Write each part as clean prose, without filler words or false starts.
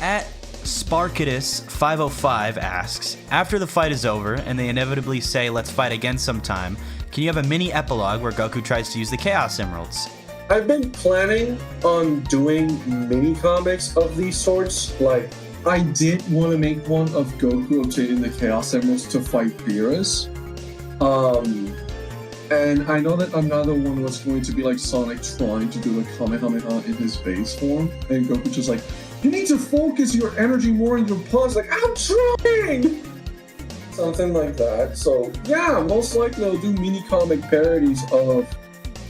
At Sparkidus505 asks, after the fight is over and they inevitably say let's fight again sometime, can you have a mini epilogue where Goku tries to use the Chaos Emeralds? I've been planning on doing mini comics of these sorts. Like, I did want to make one of Goku obtaining the Chaos Emeralds to fight Beerus. And I know that another one was going to be like Sonic trying to do a Kamehameha in his base form, and Goku just like, you need to focus your energy more in your punch. Like, I'm trying! Something like that. So yeah, most likely I'll do mini comic parodies of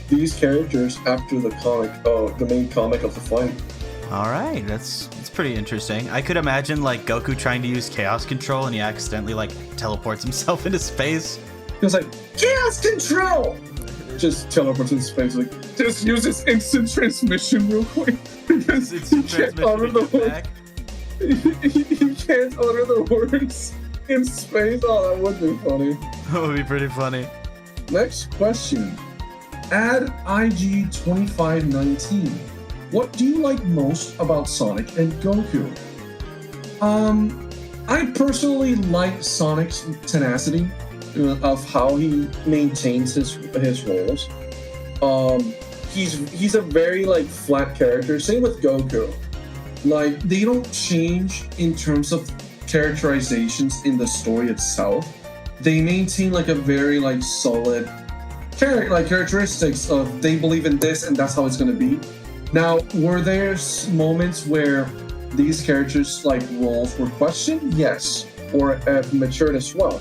these characters after the comic, the main comic of the fight. All right, that's pretty interesting. I could imagine like Goku trying to use Chaos Control and he accidentally like teleports himself into space. He was like, Chaos Control! Just teleports into space, like, just use this instant transmission real quick. Because he can't utter the words. He can't utter the words in space. Oh, that would be funny. That would be pretty funny. Next question. Add IG2519. What do you like most about Sonic and Goku? I personally like Sonic's tenacity of how he maintains his roles. He's a very like flat character. Same with Goku. Like, they don't change in terms of characterizations in the story itself. They maintain like a very like solid characteristics of they believe in this and that's how it's gonna be. Now, were there moments where these characters like roles were questioned? Yes, or have matured as well.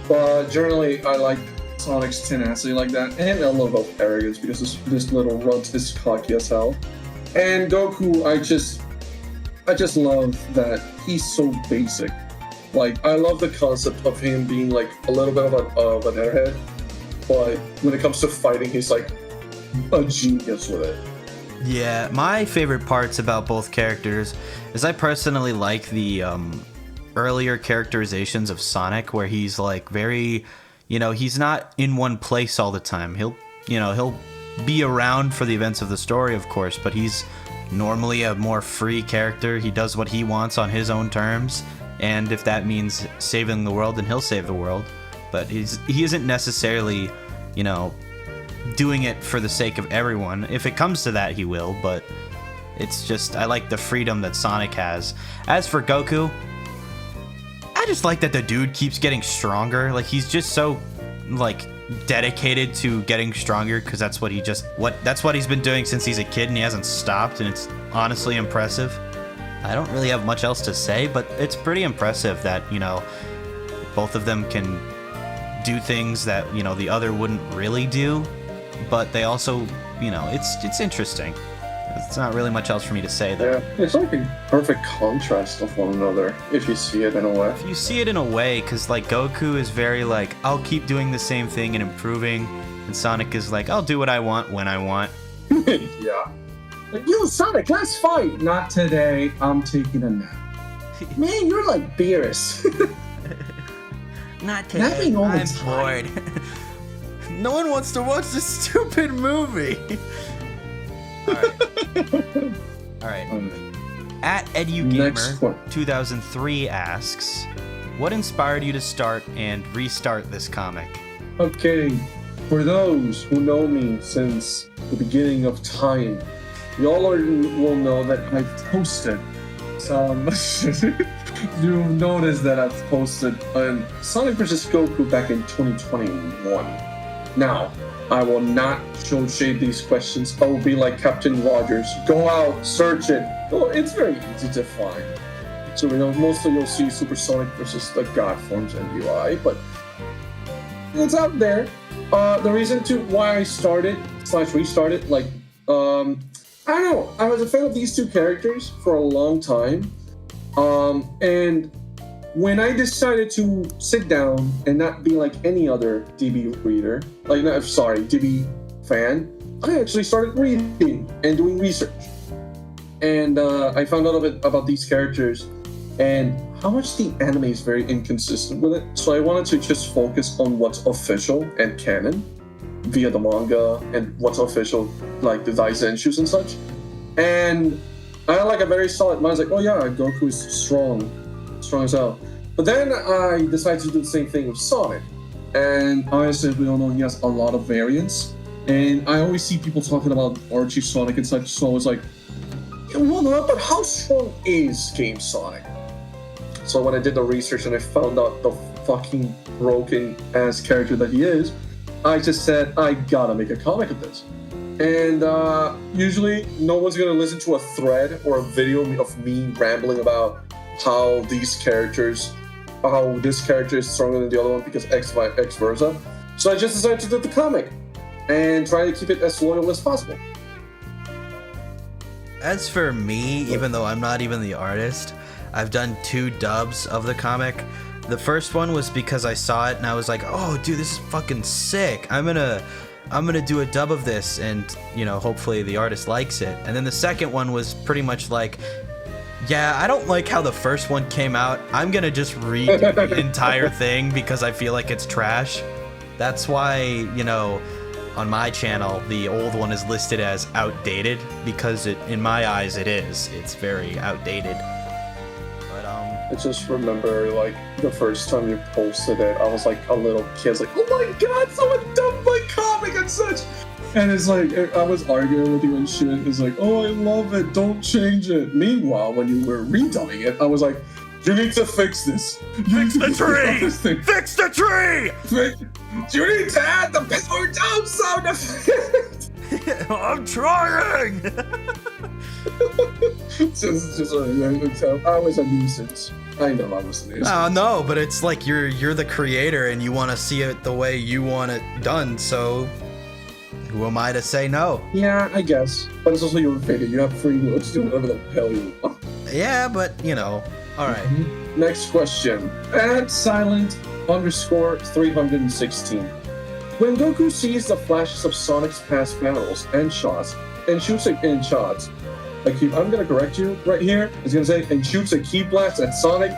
But generally, I like Sonic's tenacity like that, and a little bit of arrogance because this little runt is cocky as hell. And Goku, I just love that he's so basic. Like, I love the concept of him being like a little bit of an airhead, but when it comes to fighting, he's like a genius with it. Yeah, my favorite parts about both characters is I personally like the earlier characterizations of Sonic where he's like very, he's not in one place all the time. He'll be around for the events of the story, of course, but he's normally a more free character. He does what he wants on his own terms, and if that means saving the world, then he'll save the world. But he isn't necessarily, doing it for the sake of everyone. If it comes to that, he will, but it's just, I like the freedom that Sonic has. As for Goku, I just like that the dude keeps getting stronger. Like, he's just so, like, dedicated to getting stronger because that's what he's been doing since he's a kid, and he hasn't stopped, and it's honestly impressive. I don't really have much else to say, but it's pretty impressive that, both of them can do things that, the other wouldn't really do, but they also, it's interesting. It's not really much else for me to say, though. Yeah, it's like a perfect contrast of one another, if you see it in a way. If you see it in a way, because, like, Goku is very, like, I'll keep doing the same thing and improving, and Sonic is like, I'll do what I want when I want. Yeah. Like, yo, Sonic, let's fight! Not today, I'm taking a nap. Man, you're like Beerus. Not today, I'm bored. No one wants to watch this stupid movie. Alright. At EduGamer2003 asks, what inspired you to start and restart this comic? Okay, for those who know me since the beginning of time, y'all will know that I've posted some... You'll notice that I've posted on Sonic vs. Goku back in 2021. Now, I will not show shade these questions. I will be like Captain Rogers. Go out, search it. Oh, it's very easy to find. So mostly you'll see Supersonic versus the God forms and UI, but it's out there. The reason why I started/restarted, like, I don't know. I was a fan of these two characters for a long time. And when I decided to sit down and not be like any other DB reader, DB fan, I actually started reading and doing research. And I found out about these characters and how much the anime is very inconsistent with it. So I wanted to just focus on what's official and canon via the manga and what's official, like the Daisenshu's and such. And I had like a very solid mind. I was like, oh yeah, Goku is strong as hell. But then I decided to do the same thing with Sonic. And obviously, we all know he has a lot of variants. And I always see people talking about Archie Sonic and such, so I was like, well, no, but how strong is Game Sonic? So when I did the research and I found out the fucking broken ass character that he is, I just said, I gotta make a comic of this. And usually no one's gonna listen to a thread or a video of me rambling about how this character is stronger than the other one because X versa. So I just decided to do the comic and try to keep it as loyal as possible. As for me, even though I'm not even the artist, I've done 2 dubs of the comic. The first one was because I saw it and I was like, oh dude, this is fucking sick. I'm gonna do a dub of this and, you know, hopefully the artist likes it. And then the second one was pretty much like, yeah, I don't like how the first one came out. I'm gonna just read the entire thing because I feel like it's trash. That's why, you know, on my channel, the old one is listed as outdated because in my eyes, it is. It's very outdated. But I just remember like the first time you posted it, I was like a little kid, I was like, oh my god, someone dubbed my comic and such. And it's like, I was arguing with you and shit. It's like, oh, I love it, don't change it. Meanwhile, when you were redubbing it, I was like, you need to fix this. fix the tree! Fix the tree! You need to add the power down sound effect. I'm trying! I was a nuisance. I know I was a nuisance. Oh, no, but it's like you're the creator and you want to see it the way you want it done, so who am I to say no? Yeah, I guess. But it's also your video. You have free will to do whatever the hell you want. Yeah, but, you know, alright. Next question. @silent_316. When Goku sees the flashes of Sonic's past battles and shots, and shoots I'm gonna correct you right here. It's gonna say, and shoots a key blast at Sonic,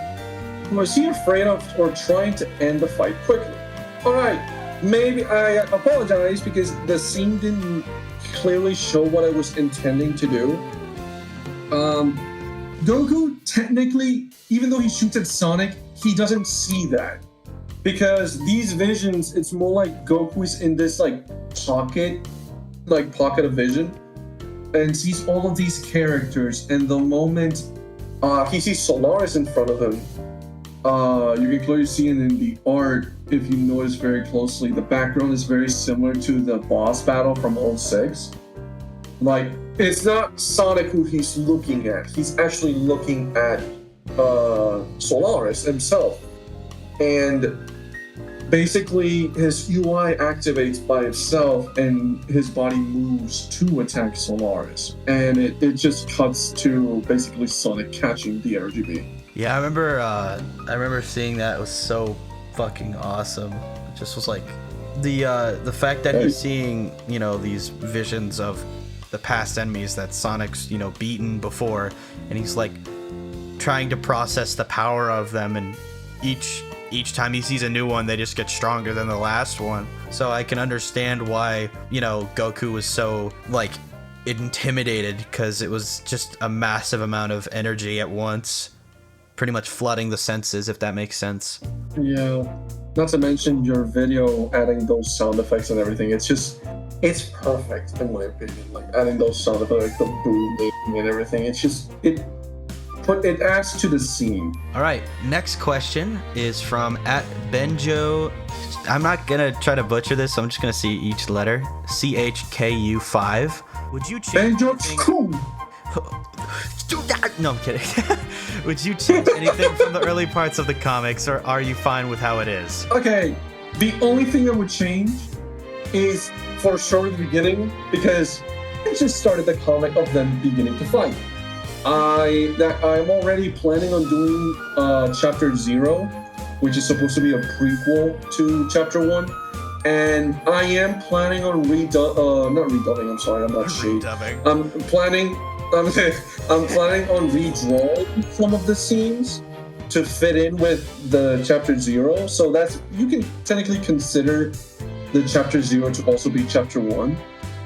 was he afraid of or trying to end the fight quickly? Alright, maybe I apologize because the scene didn't clearly show what I was intending to do. Goku, technically, even though he shoots at Sonic, he doesn't see that. Because these visions, it's more like Goku's in this pocket of vision, and sees all of these characters, and the moment he sees Solaris in front of him, you can clearly see it in the art, if you notice very closely, the background is very similar to the boss battle from 06. Like, it's not Sonic who he's looking at, he's actually looking at Solaris himself. And basically, his UI activates by itself and his body moves to attack Solaris. And it just cuts to basically Sonic catching the RGB. Yeah, I remember seeing that. It was so fucking awesome. It just was like the fact that he's seeing, you know, these visions of the past enemies that Sonic's, you know, beaten before, and he's like trying to process the power of them, and each time he sees a new one, they just get stronger than the last one. So I can understand why, you know, Goku was so intimidated, because it was just a massive amount of energy at once, pretty much flooding the senses, if that makes sense. Yeah, not to mention your video adding those sound effects and everything. It's perfect in my opinion. Like adding those sound effects, the booming and everything. It adds to the scene. All right, next question is from @Benjo. I'm not gonna try to butcher this, so I'm just gonna see each letter. CHKU5. Would you change anything? No, I'm kidding. Would you change anything from the early parts of the comics, or are you fine with how it is? Okay, the only thing that would change is for sure the beginning, because I just started the comic of them beginning to fight. I'm already planning on doing chapter 0, which is supposed to be a prequel to chapter 1, and I am planning on redubbing. I'm sorry, I'm not shade. I'm planning on redrawing some of the scenes to fit in with the chapter 0. So you can technically consider the chapter 0 to also be chapter 1.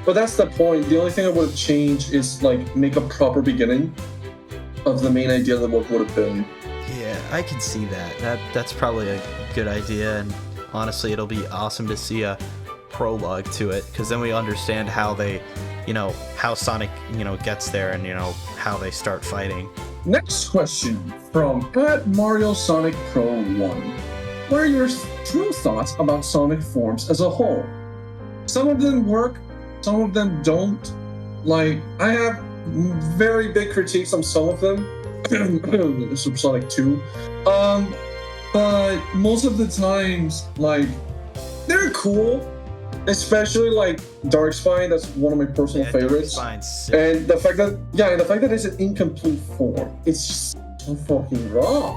But that's the point. The only thing I would change is make a proper beginning, of the main idea of what would have been. Yeah, I can see that. That's probably a good idea, and honestly, it'll be awesome to see a prologue to it, because then we understand how they, how Sonic, gets there, and how they start fighting. Next question from Mario Sonic Pro 1. What are your true thoughts about Sonic forms as a whole? Some of them work, some of them don't. Like, I have very big critiques on some of them. Super Sonic 2. But most of the times, like, they're cool. Especially like Dark Spine, that's one of my personal favorites. And the fact that it's an incomplete form, it's just so fucking raw.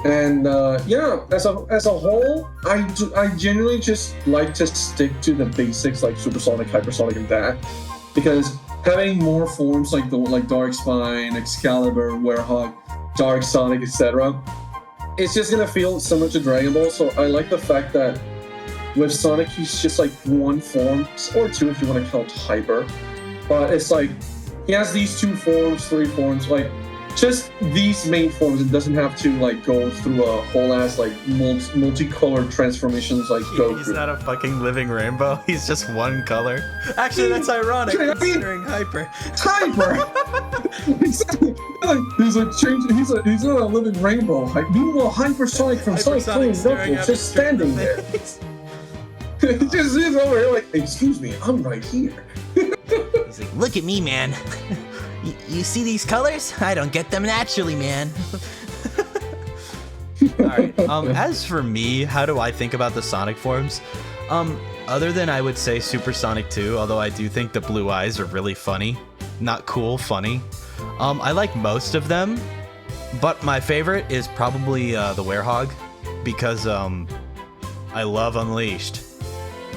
And as a whole, I genuinely just like to stick to the basics like Supersonic, Hypersonic, and that, because having more forms like Dark Spine, Excalibur, Werehog, Dark Sonic, etc., it's just gonna feel similar to Dragon Ball. So I like the fact that with Sonic, he's just like one form, or two if you want to count Hyper. But it's like, he has these 2 forms, 3 forms, like, just these main forms. It doesn't have to like go through a whole ass like multicolored transformations like Goku. He's not a fucking living rainbow, he's just one color. Actually, that's ironic, considering Hyper. Exactly. Like, he's not a living rainbow. Meanwhile, Hypersonic from Sonic Knuckles just standing there. He's over here like, excuse me, I'm right here. He's like, look at me, man. You see these colors? I don't get them naturally, man. Alright, as for me, how do I think about the Sonic forms? Other than I would say Super Sonic 2, although I do think the blue eyes are really funny. Not cool, funny. I like most of them, but my favorite is probably the Werehog, because I love Unleashed.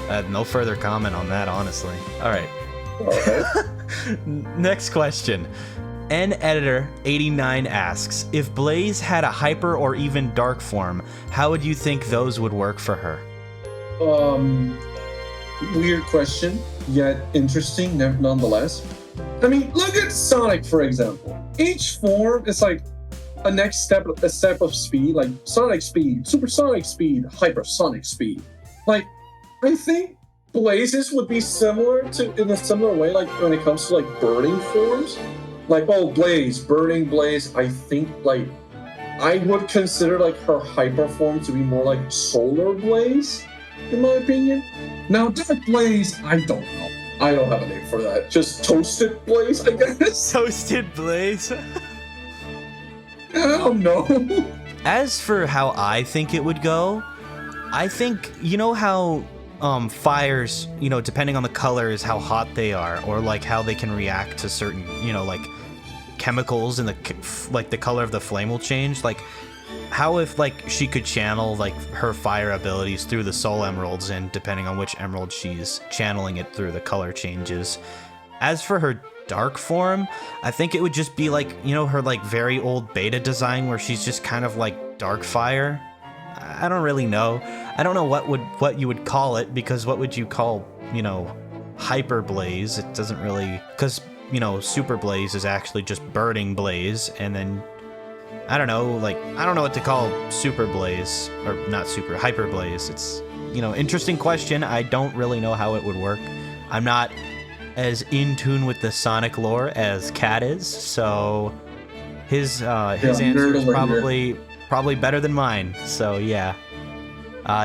I have no further comment on that, honestly. Alright. Next question. NEditor89 asks, if Blaze had a hyper or even dark form, how would you think those would work for her? Weird question, yet interesting nonetheless. I mean, look at Sonic, for example. Each form is like a step of speed, like Sonic Speed, Supersonic Speed, Hypersonic Speed. Like, I think Blazes would be similar in a similar way, like when it comes to like burning forms. Like, Blaze, burning Blaze, I think like I would consider like her hyper form to be more like Solar Blaze, in my opinion. Now, Dark Blaze, I don't know. I don't have a name for that. Just Toasted Blaze, I guess. Toasted Blaze? I don't know. As for how I think it would go, I think, how fires, depending on the colors, how hot they are, or like how they can react to certain, like chemicals, and the color of the flame will change. Like, how if like she could channel like her fire abilities through the soul emeralds, and depending on which emerald she's channeling it through, the color changes. As for her dark form, I think it would just be like, her like very old beta design where she's just kind of like dark fire. I don't really know. I don't know what you would call it, because what would you call, Hyper Blaze? It doesn't really, because, Super Blaze is actually just burning Blaze, and then I don't know, like, I don't know what to call Super Blaze, or not Super, Hyper Blaze. It's, interesting question. I don't really know how it would work. I'm not as in tune with the Sonic lore as KAD is, so his answer is probably better than mine. So yeah.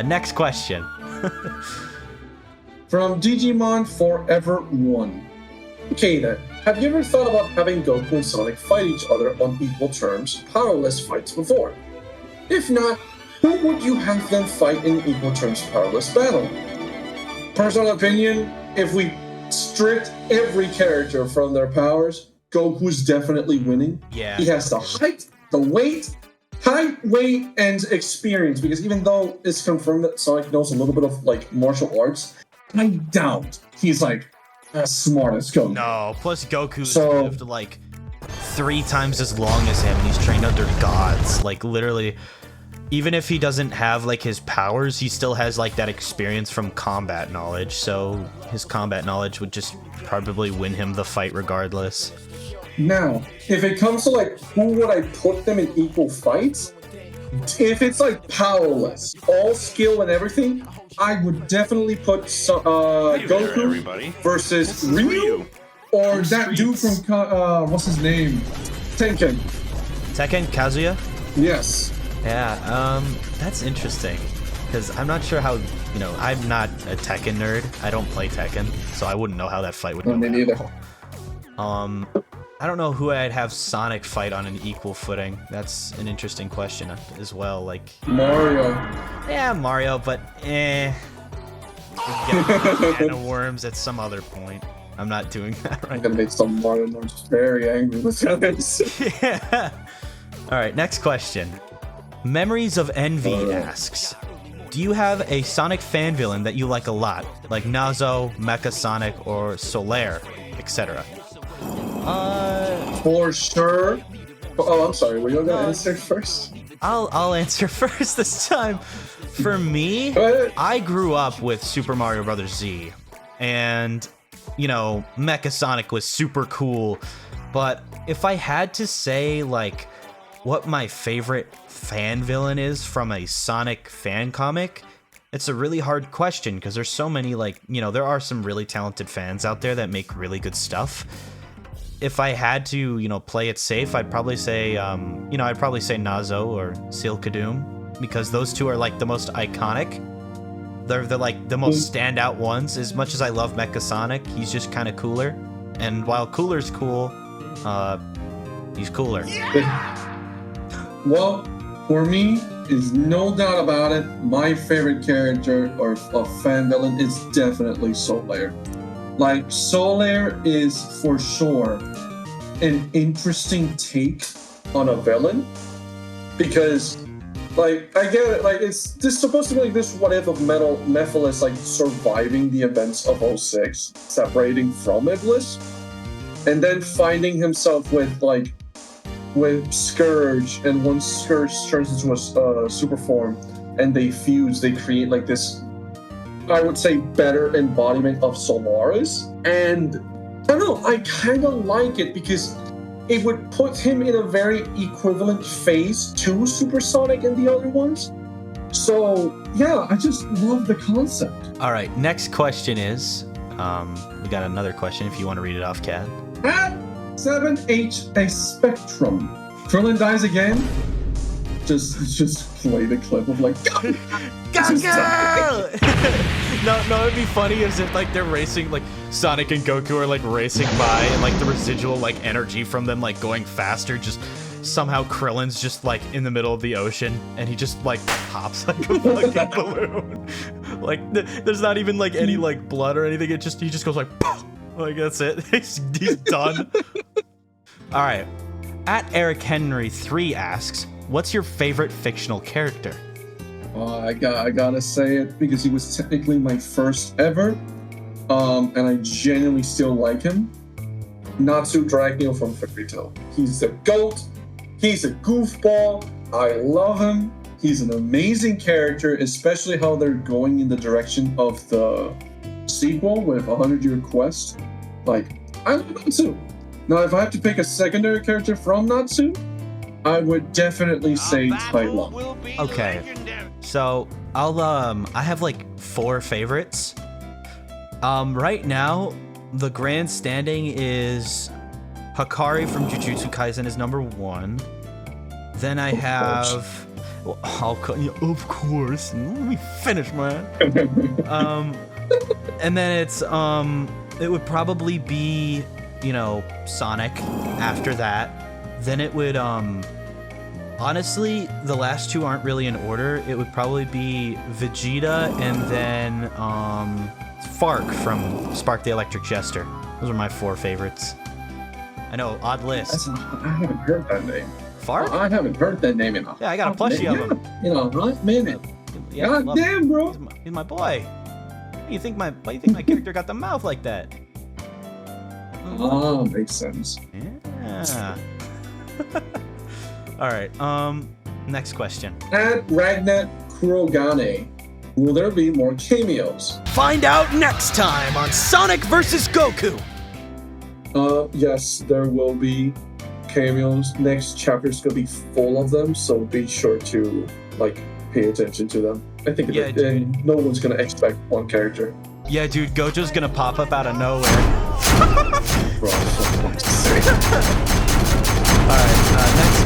Next question. From Digimon Forever 1. Okay then, have you ever thought about having Goku and Sonic fight each other on equal terms, powerless fights before? If not, who would you have them fight in equal terms powerless battle? Personal opinion, if we stripped every character from their powers, Goku's definitely winning. Yeah. He has the height, the weight, and experience, because even though it's confirmed that Sonic knows a little bit of like martial arts, I doubt he's like as smart as Goku. No, plus Goku's lived like 3 times as long as him, and he's trained under gods. Like, literally, even if he doesn't have like his powers, he still has like that experience from combat knowledge, so his combat knowledge would just probably win him the fight regardless. Now, if it comes to like who would I put them in equal fights, if it's like powerless, all skill and everything, I would definitely put Goku versus Ryu, or that dude from what's his name, Tekken, Kazuya. Yes. Yeah, that's interesting, because I'm not sure how, you know, I'm not a Tekken nerd. I don't play Tekken, so I wouldn't know how that fight would go. Me neither. I don't know who I'd have Sonic fight on an equal footing. That's an interesting question as well. Like Mario. Yeah, Mario, but we get can of worms at some other point. I'm not doing that right. I'm gonna make some Mario nerds very angry with this. Yeah. All right, next question. Memories of Envy asks, do you have a Sonic fan villain that you like a lot, like Nazo, Mecha Sonic, or Solaire, etc.? For sure. Oh, I'm sorry. Were you gonna answer first? I'll answer first this time. For me, I grew up with Super Mario Bros. Z, and you know, Mecha Sonic was super cool. But if I had to say like what my favorite fan villain is from a Sonic fan comic, it's a really hard question because there's so many, like, you know, there are some really talented fans out there that make really good stuff. If I had to, you know, play it safe, I'd probably say, I'd probably say Nazo or Seal Kadoom, because those two are like the most iconic. They're like the most standout ones. As much as I love Mecha Sonic, he's just kind of cooler. And while cooler's cool, he's cooler. Well, for me, is no doubt about it, my favorite character or fan villain is definitely Solaire. Like, Solaire is for sure an interesting take on a villain, because, like, I get it, like, it's just supposed to be like this what if of Mephiles, like, surviving the events of 06, separating from Iblis, and then finding himself with Scourge, and once Scourge turns into a super form and they fuse, they create like this, I would say, better embodiment of Solaris. And I don't know, I kind of like it because it would put him in a very equivalent phase to Super Sonic and the other ones. So yeah, I just love the concept. All right, next question is, we got another question if you want to read it off, KAD. At 7H a Spectrum, Krillin dies again. Just play the clip of like, go! No, it'd be funny as if like they're racing, like Sonic and Goku are like racing by, and like the residual like energy from them like going faster, just somehow Krillin's just like in the middle of the ocean and he just like pops like a fucking balloon. Like there's not even like any like blood or anything. He just goes like, like that's it. He's done. All right. At Eric Henry 3 asks, what's your favorite fictional character? I gotta say it because he was technically my first ever, and I genuinely still like him. Natsu Dragneel from Fairy Tail. He's a goat. He's a goofball. I love him. He's an amazing character, especially how they're going in the direction of the sequel with 100-Year Quest. Like, I love Natsu. Now, if I have to pick a secondary character from Natsu, I would definitely say Tai Lung. Okay, so I have like 4 favorites. Right now, the grand standing is Hakari from Jujutsu Kaisen is number 1. Then I have, of course. Let me finish, man. And then it's it would probably be, you know, Sonic after that. Then it would honestly, the last 2 aren't really in order. It would probably be Vegeta and then Fark from Spark the Electric Jester. Those are my 4 favorites. I know, odd list. I haven't heard that name. Fark? I haven't heard that name in a Yeah, I got a plushie of him. You know, right minute. Yeah, God damn, bro. He's my boy. Why do you think my character got the mouth like that? Oh, makes sense. Yeah. All right. Next question. At Ragnet Kurogane, will there be more cameos? Find out next time on Sonic vs. Goku. Yes, there will be cameos. Next chapter's gonna be full of them, so be sure to like pay attention to them. I think and no one's gonna expect one character. Yeah, dude, Gojo's gonna pop up out of nowhere. Bro, for fuck's sake. Alright, next.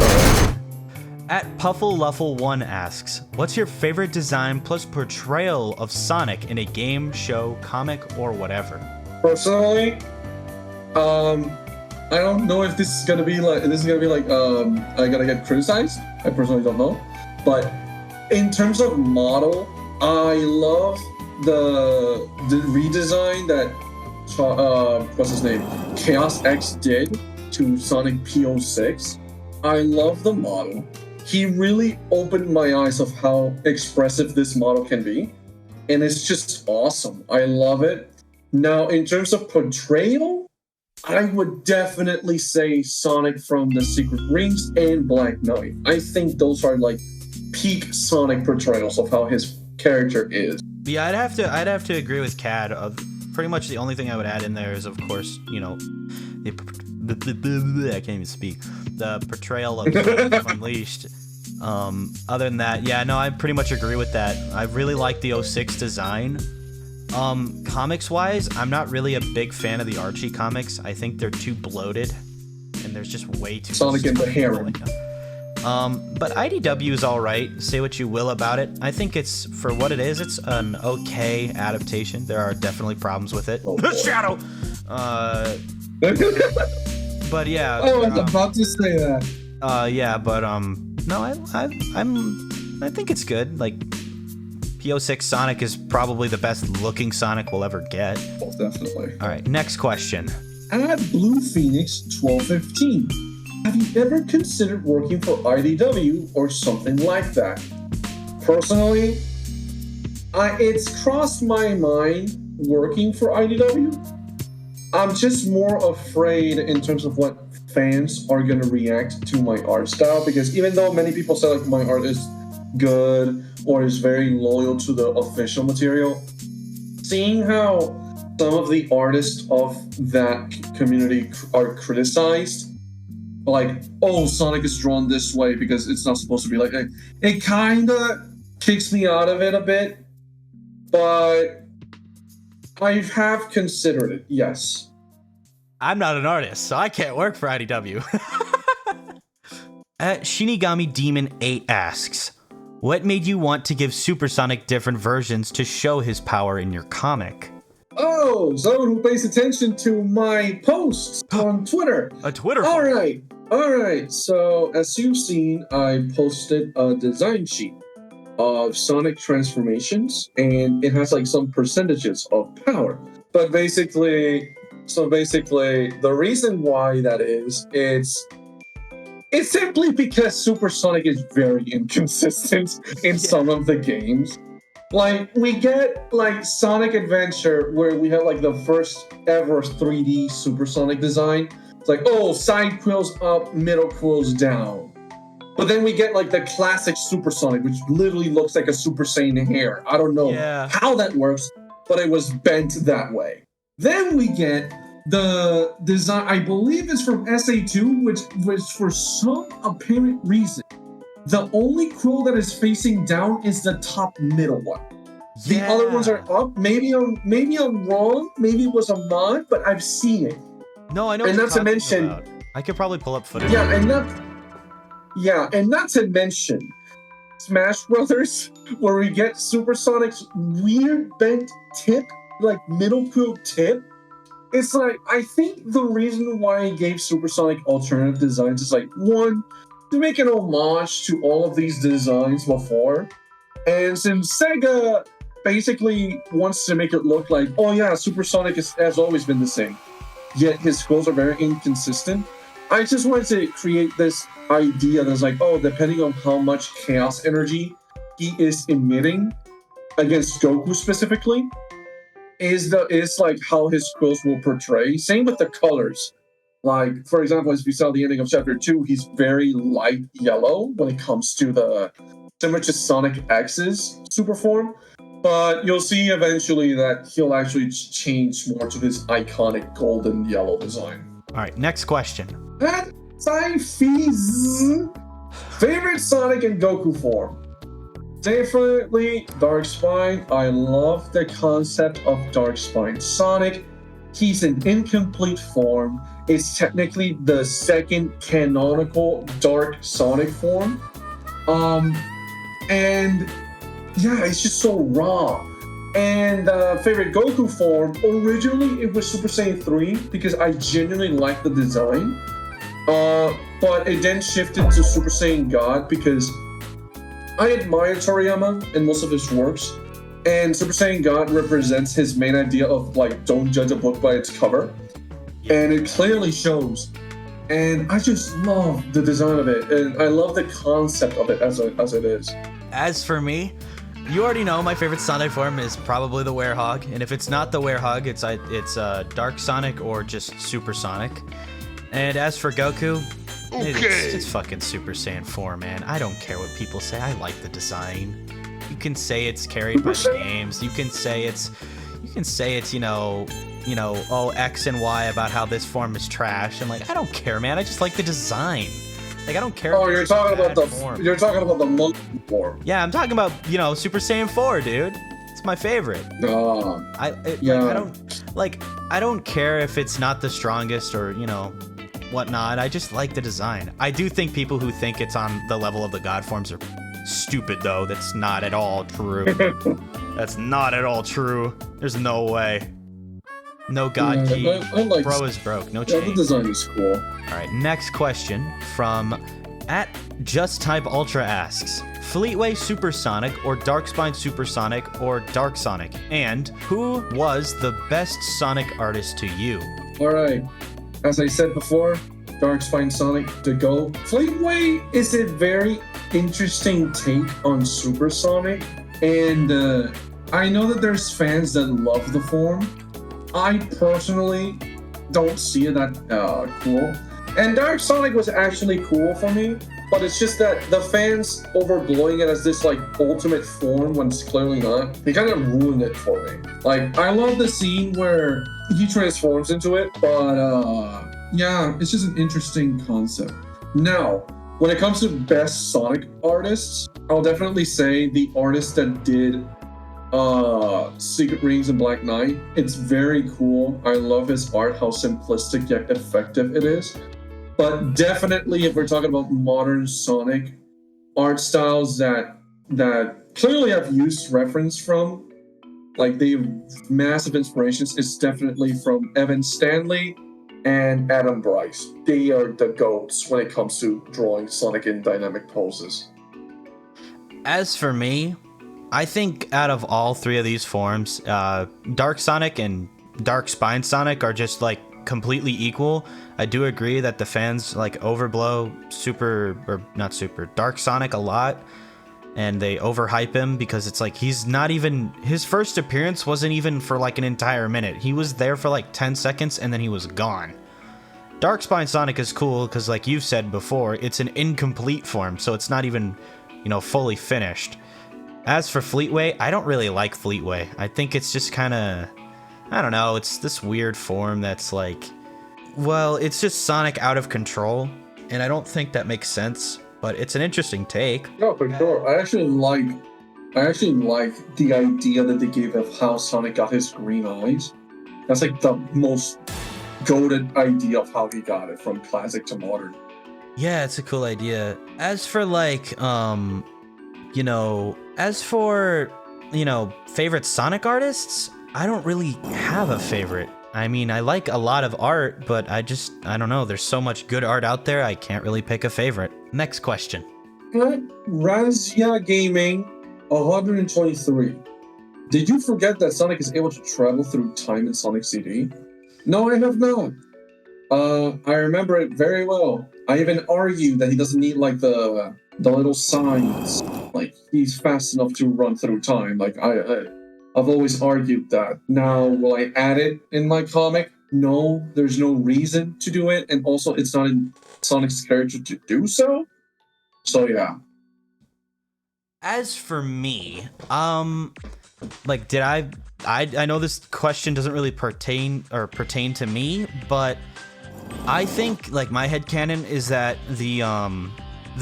At Puffleluffle1 asks, what's your favorite design plus portrayal of Sonic in a game, show, comic, or whatever? Personally, I don't know if this is gonna be like I gotta get criticized. I personally don't know, but in terms of model, I love the redesign that what's his name, Chaos X did to Sonic P06. I love the model. He really opened my eyes of how expressive this model can be, and it's just awesome. I love it. Now, in terms of portrayal, I would definitely say Sonic from the Secret Rings and Black Knight. I think those are like peak Sonic portrayals of how his character is. Yeah, I'd have to agree with KAD. Pretty much the only thing I would add in there is, of course, you know, I can't even speak. The portrayal of Unleashed. Other than that, yeah, no, I pretty much agree with that. I really like the 06 design. Comics wise, I'm not really a big fan of the Archie comics. I think they're too bloated, and there's just way too Sonic and the Harem. But IDW is all right. Say what you will about it. I think it's, for what it is, it's an okay adaptation. There are definitely problems with it. Oh, Shadow. But yeah. Oh, I was about to say that. Yeah, but no, I think it's good. Like, P06 Sonic is probably the best looking Sonic we'll ever get. Well, definitely. All right, next question. At Blue Phoenix 1215, have you ever considered working for IDW or something like that? Personally, it's crossed my mind working for IDW. I'm just more afraid in terms of what fans are going to react to my art style, because even though many people say like my art is good or is very loyal to the official material, seeing how some of the artists of that community are criticized, like, oh, Sonic is drawn this way because it's not supposed to be like that, it kind of kicks me out of it a bit, but I have considered it, yes. I'm not an artist, so I can't work for IDW. At Shinigami Demon 8 asks, what made you want to give Super Sonic different versions to show his power in your comic? Oh, someone who pays attention to my posts on Twitter. A Twitter? All right. So, as you've seen, I posted a design sheet of Sonic transformations, and it has like some percentages of power. But basically, the reason why that is, it's simply because Super Sonic is very inconsistent in some of the games. Like, we get like Sonic Adventure, where we have like the first ever 3D Super Sonic design. It's like, oh, side quills up, middle quills down. But then we get like the classic Super Sonic, which literally looks like a Super Saiyan hair. I don't know how that works, but it was bent that way. Then we get the design, I believe it's from SA2, which for some apparent reason, the only quill that is facing down is the top middle one. The other ones are up. Maybe I'm wrong. Maybe it was a mod, but I've seen it. No, I know. And not to mention, I could probably pull up footage. and not to mention Smash Brothers, where we get Super Sonic's weird bent tip, like middle quill tip. It's like, I think the reason why I gave Super Sonic alternative designs is like, one, to make an homage to all of these designs before. And since Sega basically wants to make it look like, oh yeah, Super Sonic has always been the same, yet his skills are very inconsistent, I just wanted to create this idea that's like, oh, depending on how much chaos energy he is emitting against Goku specifically, is like how his skills will portray. Same with the colors. Like, for example, as we saw at the ending of Chapter 2, he's very light yellow when it comes to the similar to Sonic X's super form. But you'll see eventually that he'll actually change more to his iconic golden yellow design. All right, next question. Sci-Fi's favorite Sonic and Goku form. Definitely Dark Spine. I love the concept of Dark Spine Sonic. He's an incomplete form. It's technically the second canonical Dark Sonic form. And yeah, it's just so raw. And favorite Goku form, originally it was Super Saiyan 3 because I genuinely liked the design. But it then shifted to Super Saiyan God because I admire Toriyama and most of his works, and Super Saiyan God represents his main idea of like, don't judge a book by its cover, and it clearly shows. And I just love the design of it, and I love the concept of it as it is. As for me, you already know my favorite Sonic form is probably the Werehog, and if it's not the Werehog, it's Dark Sonic or just Super Sonic. And as for Goku, it's fucking Super Saiyan 4, man. I don't care what people say. I like the design. You can say it's carried by games. You can say it's oh, X and Y about how this form is trash. And like, I don't care, man. I just like the design. Like, I don't care. Oh, you're talking about the monkey form. Yeah, I'm talking about, Super Saiyan 4, dude. It's my favorite. I don't care if it's not the strongest or, whatnot. I just like the design. I do think people who think it's on the level of the God forms are stupid, though. That's not at all true. That's not at all true. There's no way. No God key. Bro is broke. No change. The design is cool. All right, next question from @JustTypeUltra asks, Fleetway Supersonic or Darkspine Supersonic or Dark Sonic? And who was the best Sonic artist to you? All right. As I said before, Darkspine Sonic to go. Fleetway is a very interesting take on Supersonic, and I know that there's fans that love the form. I personally don't see it that cool. And Dark Sonic was actually cool for me, but it's just that the fans overblowing it as this like ultimate form when it's clearly not. They kind of ruined it for me. Like, I love the scene where he transforms into it, but yeah, it's just an interesting concept. Now, when it comes to best Sonic artists, I'll definitely say the artist that did Secret Rings and Black Knight. It's very cool. I love his art, how simplistic yet effective it is. But definitely, if we're talking about modern Sonic art styles that clearly have used reference from, like they massive inspirations, is definitely from Evan Stanley and Adam Bryce. They are the GOATs when it comes to drawing Sonic in dynamic poses. As for me, I think out of all three of these forms, Dark Sonic and Dark Spine Sonic are just like completely equal. I do agree that the fans like overblow Dark Sonic a lot, and they overhype him because it's like he's not even, his first appearance wasn't even for like an entire minute. He was there for like 10 seconds and then he was gone. Dark Spine Sonic is cool because, like you've said before, it's an incomplete form, so it's not even, fully finished. As for Fleetway, I don't really like Fleetway. I think it's just kind of, I don't know, it's this weird form that's like, well, it's just Sonic out of control, and I don't think that makes sense, but it's an interesting take. No, for sure. I actually like the idea that they gave of how Sonic got his green eyes. That's like the most goated idea of how he got it from classic to modern. Yeah, it's a cool idea. As for like, favorite Sonic artists, I don't really have a favorite. I mean, I like a lot of art, but I don't know. There's so much good art out there, I can't really pick a favorite. Next question. Razia Gaming 123. Did you forget that Sonic is able to travel through time in Sonic CD? No, I have not. I remember it very well. I even argued that he doesn't need like the little signs. Like, he's fast enough to run through time. Like, I've always argued that. Now, will I add it in my comic? No, there's no reason to do it. And also, it's not in Sonic's character to do so. So, yeah. As for me, like, I know this question doesn't really pertain to me, but I think like my headcanon is that the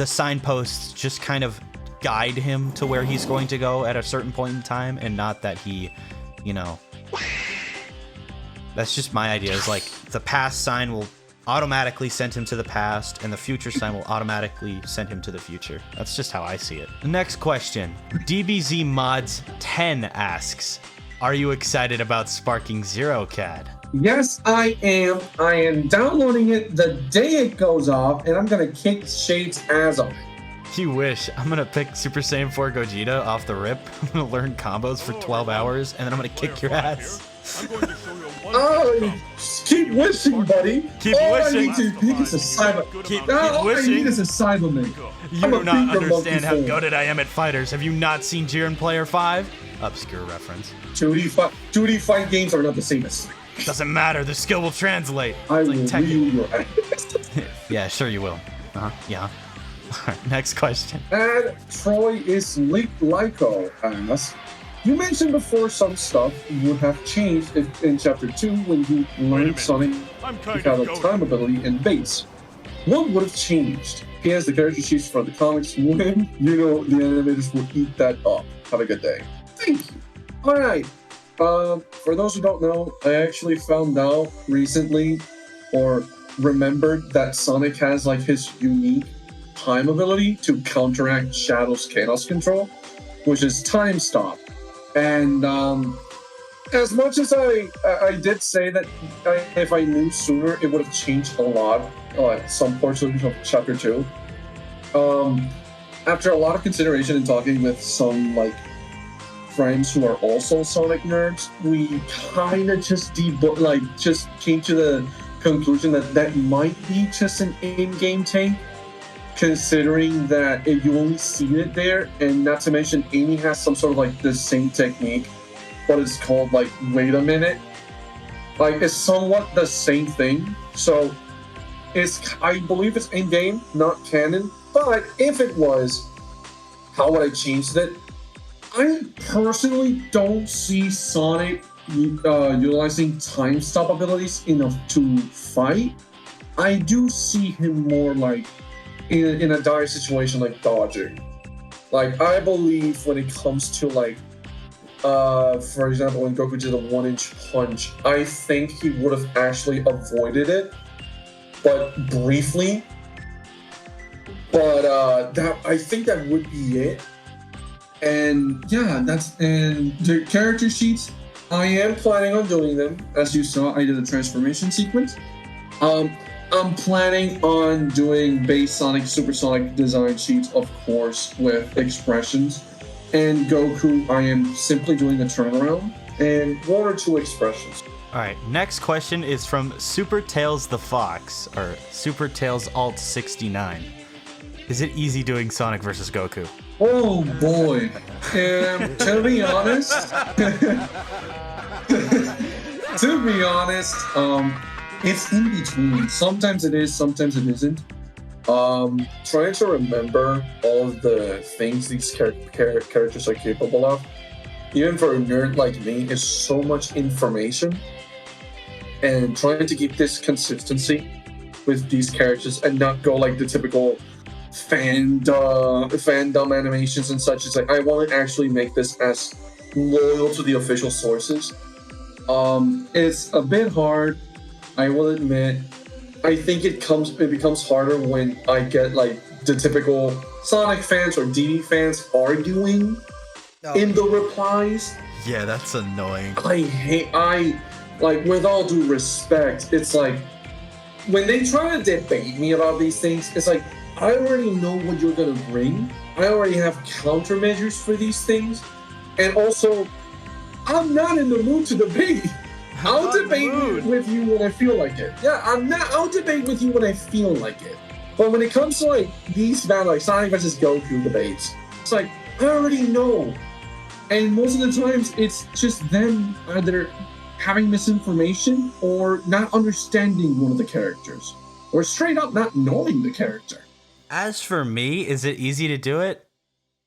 signposts just kind of guide him to where he's going to go at a certain point in time, and not that he, you know. That's just my idea. Is like the past sign will automatically send him to the past, and the future sign will automatically send him to the future. That's just how I see it. Next question. DBZ Mods 10 asks, are you excited about Sparking Zero, KAD? Yes, I am. I am downloading it the day it goes off, and I'm gonna kick Shade's ass on it. You wish. I'm gonna pick Super Saiyan 4 Gogeta off the rip. I'm gonna learn combos for 12 hours, and then I'm gonna kick your ass. Oh, keep wishing, buddy. Keep all wishing. I need to pick is a cyber. Keep all wishing. I need is a Cyberman. You I'm do a not finger understand how monkey goated I am at Fighterz. Have you not seen Jiren Player 5? Obscure reference. 2D fight games are not the same as. Doesn't matter. The skill will translate. I It's will like Tekken. reel your ass. Yeah, sure you will. Yeah. Alright, next question. And Troy is Lyco asks, you mentioned before some stuff would have changed in Chapter 2 when you learned Sonic had a time ability and base. What would have changed? He has the character sheets for the comics. When you know the animators will eat that up. Have a good day. Thank you. Alright. For those who don't know, I actually found out recently or remembered that Sonic has like his unique time ability to counteract Shadow's chaos control, which is time stop. And as much as I did say that if I knew sooner, it would have changed a lot at some portions of Chapter 2. After a lot of consideration and talking with some like friends who are also Sonic nerds, we kind of just just came to the conclusion that that might be just an in-game tank, considering that you only see it there, and not to mention Amy has some sort of like the same technique, but it's called like wait a minute. Like it's somewhat the same thing. So I believe it's in-game, not canon. But if it was, how would I change it? I personally don't see Sonic utilizing time stop abilities enough to fight. I do see him more like in a dire situation like dodging. Like I believe when it comes to like for example when Goku did a 1-inch punch, I think he would have actually avoided it, but briefly. But I think that would be it. And yeah, and the character sheets, I am planning on doing them. As you saw, I did a transformation sequence. I'm planning on doing base Sonic, Supersonic design sheets, of course, with expressions. And Goku, I am simply doing a turnaround and 1 or 2 expressions. Alright, next question is from Super Tails the Fox, or Super Tails Alt 69. Is it easy doing Sonic vs. Goku? Oh boy. To be honest, it's in between. Sometimes it is, sometimes it isn't. Trying to remember all of the things these characters are capable of, even for a nerd like me, is so much information. And trying to keep this consistency with these characters and not go like the typical fandom animations and such. It's like I want to actually make this as loyal to the official sources. It's a bit hard, I will admit. I think it becomes harder when I get like the typical Sonic fans or DD fans arguing in the replies. Yeah, that's annoying. I like, with all due respect, it's like when they try to debate me about these things, it's like I already know what you're gonna bring. I already have countermeasures for these things, and also I'm not in the mood to debate. I'll debate with you when I feel like it. Yeah, I'll debate with you when I feel like it. But when it comes to like these like Sonic vs. Goku debates, it's like I already know. And most of the times it's just them either having misinformation or not understanding one of the characters, or straight up not knowing the character. As for me, is it easy to do it?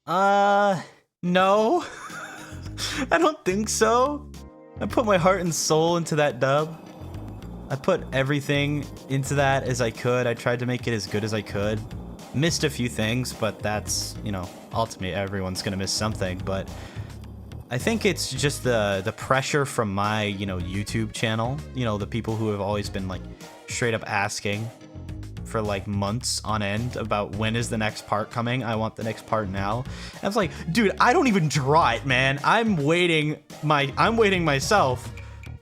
No. I don't think so. I put my heart and soul into that dub. I put everything into that as I could. I tried to make it as good as I could. Missed a few things, but that's, you know, ultimately everyone's gonna miss something. But I think it's just the pressure from my, you know, YouTube channel. You know, the people who have always been like straight up asking for like months on end about when is the next part coming. I want the next part now. I was like, dude, I don't even draw it, man. I'm waiting myself,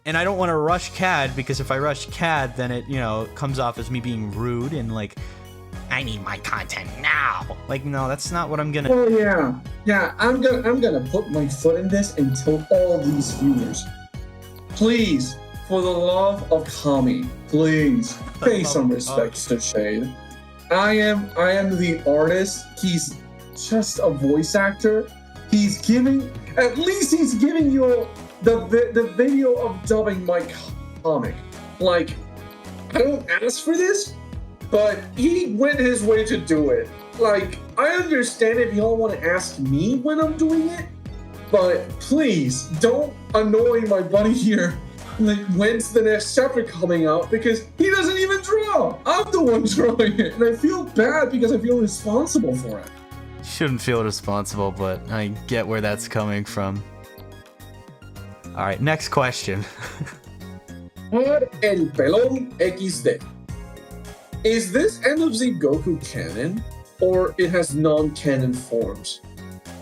and I don't want to rush KAD, because if I rush KAD, then it, you know, comes off as me being rude and like, I need my content now. Like, no, that's not what I'm gonna. Oh yeah. I'm gonna put my foot in this and tell all these viewers, please, for the love of Kami, please pay some respects to Shade. I am the artist. He's just a voice actor. At least he's giving you the video of dubbing my comic. Like, I don't ask for this, but he went his way to do it. Like, I understand if y'all want to ask me when I'm doing it, but please don't annoy my buddy here. Like, when's the next chapter coming out? Because he doesn't even draw. I'm the one drawing it, and I feel bad because I feel responsible for it. Shouldn't feel responsible, but I get where that's coming from. All right, next question. Por el pelón XD. Is this end of Z Goku canon, or it has non-canon forms?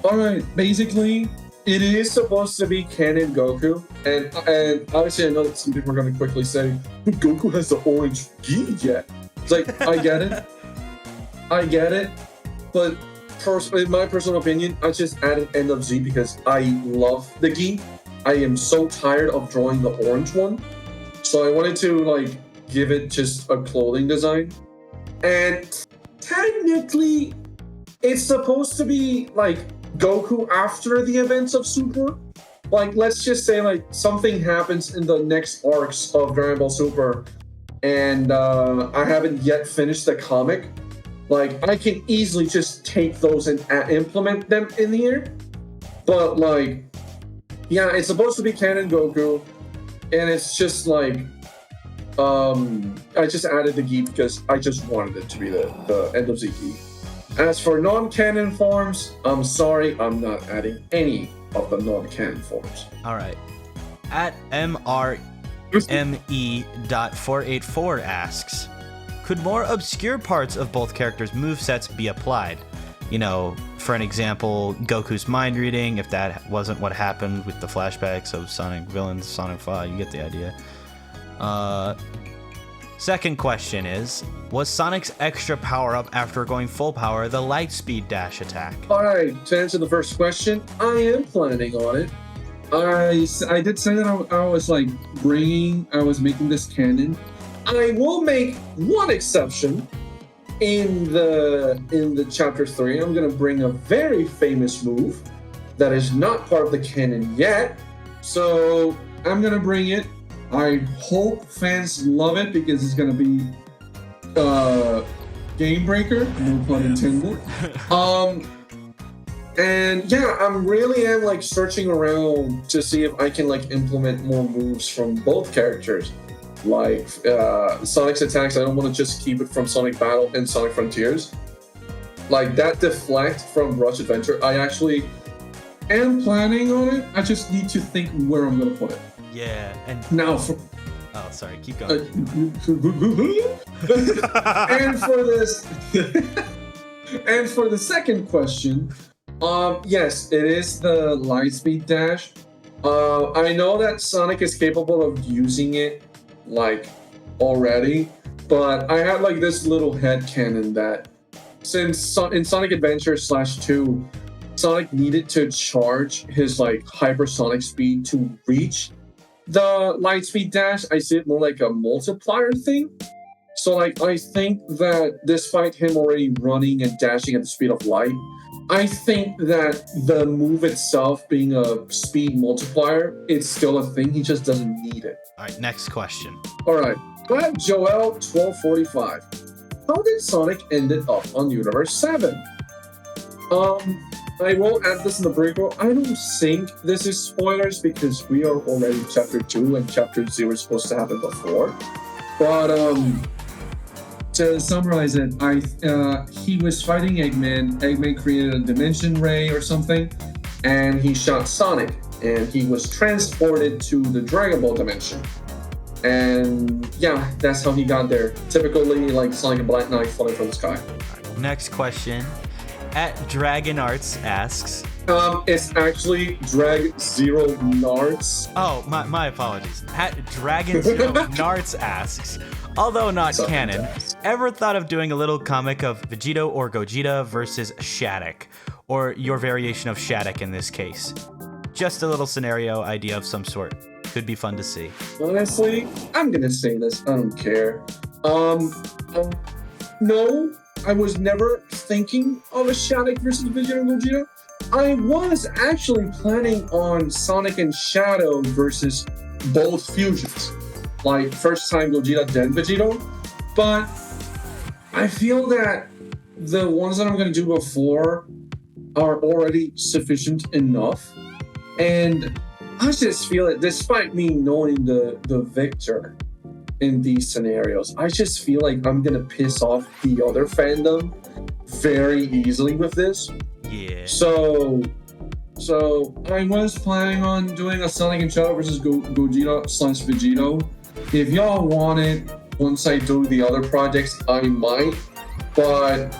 Alright, basically, it is supposed to be canon Goku, and obviously I know that some people are going to quickly say, but Goku has the orange gi yet. It's like, I get it, but in my personal opinion, I just added end of Z because I love the gi. I am so tired of drawing the orange one, so I wanted to like give it just a clothing design. And technically, it's supposed to be like Goku after the events of Super. Like, let's just say like something happens in the next arcs of Dragon Ball Super, and I haven't yet finished the comic. Like, I can easily just take those and implement them in here. But like, yeah, it's supposed to be canon Goku, and it's just like, I just added the gi because I just wanted it to be the end of Z gi. As for non-canon forms, I'm sorry, I'm not adding any of the non-canon forms. All right. At MRME.484 asks, could more obscure parts of both characters' movesets be applied? You know, for an example, Goku's mind reading, if that wasn't what happened with the flashbacks of Sonic villains, Sonic 5, you get the idea. Second question is, was Sonic's extra power-up after going full power the Lightspeed Dash attack? Alright, to answer the first question, I am planning on it. I did say that I was like I was making this canon. I will make one exception. In the chapter 3, I'm gonna bring a very famous move that is not part of the canon yet. So I'm gonna bring it. I hope fans love it because it's gonna be game breaker, no pun intended. And yeah, I'm like searching around to see if I can like implement more moves from both characters. Like Sonic's attacks, I don't want to just keep it from Sonic Battle and Sonic Frontiers. Like that deflect from Rush Adventure, I actually am planning on it. I just need to think where I'm gonna put it. Yeah, and now oh, sorry, keep going. And for the second question, yes, it is the Lightspeed Dash. I know that Sonic is capable of using it like already, but I had like this little headcanon that since in Sonic Adventure /2, Sonic needed to charge his like hypersonic speed to reach the Lightspeed Dash. I see it more like a multiplier thing. So like I think that despite him already running and dashing at the speed of light, I think that the move itself being a speed multiplier, it's still a thing. He just doesn't need it. All right, next question. All right, I have Joel1245. How did Sonic end it up on Universe 7? I will add this in the prequel. I don't think this is spoilers because we are already Chapter 2 and Chapter 0 is supposed to happen before. But To summarize it, he was fighting Eggman. Eggman created a dimension ray or something. and he shot Sonic, and he was transported to the Dragon Ball dimension. And yeah, that's how he got there. Typically, like Sonic and Black Knight falling from the sky. Next question. At Dragon Arts asks. It's actually Drag Zero Nards. Oh, my apologies. At Dragon Zero Nards asks. Although not canon, ever thought of doing a little comic of Vegito or Gogeta versus Shattuck? Or your variation of Shattuck in this case? Just a little scenario idea of some sort. Could be fun to see. Honestly, I'm gonna say this. I don't care. No, I was never thinking of a Shattuck versus Vegeta and Gogeta. I was actually planning on Sonic and Shadow versus both fusions. Like, first time Gogeta, then Vegito. But I feel that the ones that I'm going to do before are already sufficient enough. And I just feel that despite me knowing the victor in these scenarios, I just feel like I'm going to piss off the other fandom very easily with this. Yeah. So I was planning on doing a Sonic and Shadow versus Gogeta/Vegito. If y'all want it, once I do the other projects, I might. But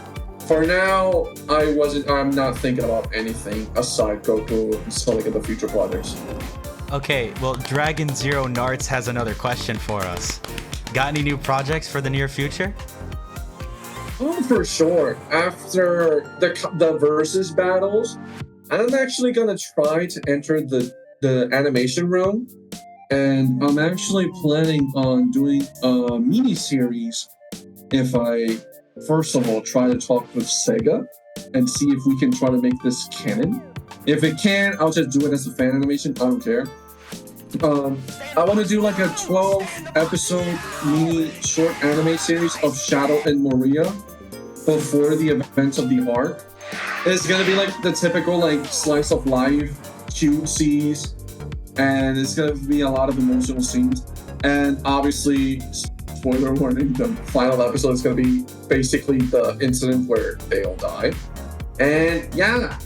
for now, I'm not thinking about anything aside Goku and Sonic in the Future projects. Okay, well, Dragon Zero Narts has another question for us. Got any new projects for the near future? Oh, for sure. After the versus battles, I'm actually gonna try to enter the animation realm. And I'm actually planning on doing a mini-series if I, first of all, try to talk with Sega and see if we can try to make this canon. If it can, I'll just do it as a fan animation. I don't care. I want to do like a 12-episode mini short anime series of Shadow and Maria before the events of the arc. It's going to be like the typical like slice of life, cutesies, and it's going to be a lot of emotional scenes. And obviously, spoiler warning, the final episode is going to be basically the incident where they all die. And yeah,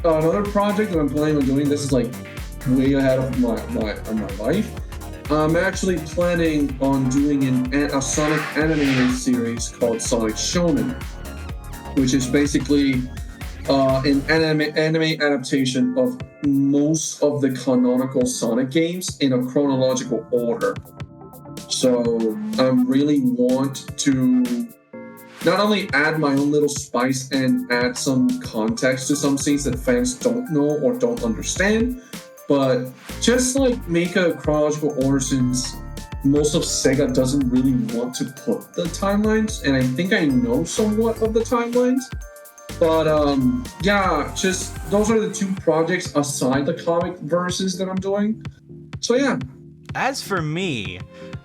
another project that I'm planning on doing, this is like way ahead of my life. I'm actually planning on doing a Sonic animated series called Sonic Shonen, which is basically an anime adaptation of most of the canonical Sonic games in a chronological order. So I really want to not only add my own little spice and add some context to some scenes that fans don't know or don't understand, but just like make a chronological order, since most of Sega doesn't really want to put the timelines, and I think I know somewhat of the timelines. But yeah, just those are the two projects aside the comic verses that I'm doing. So yeah. As for me,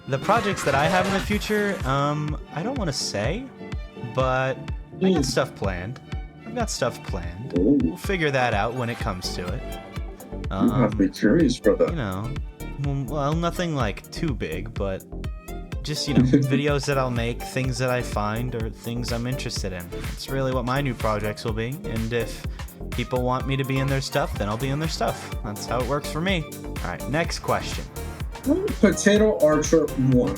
the projects that I have in the future, I don't want to say, but I got stuff planned. I've got stuff planned. Ooh. We'll figure that out when it comes to it. You have to be curious, brother. You know, well, nothing like too big, but just, you know, videos that I'll make, things that I find, or things I'm interested in. It's really what my new projects will be, and if people want me to be in their stuff, then I'll be in their stuff. That's how it works for me. Alright, next question. Potato Archer 1.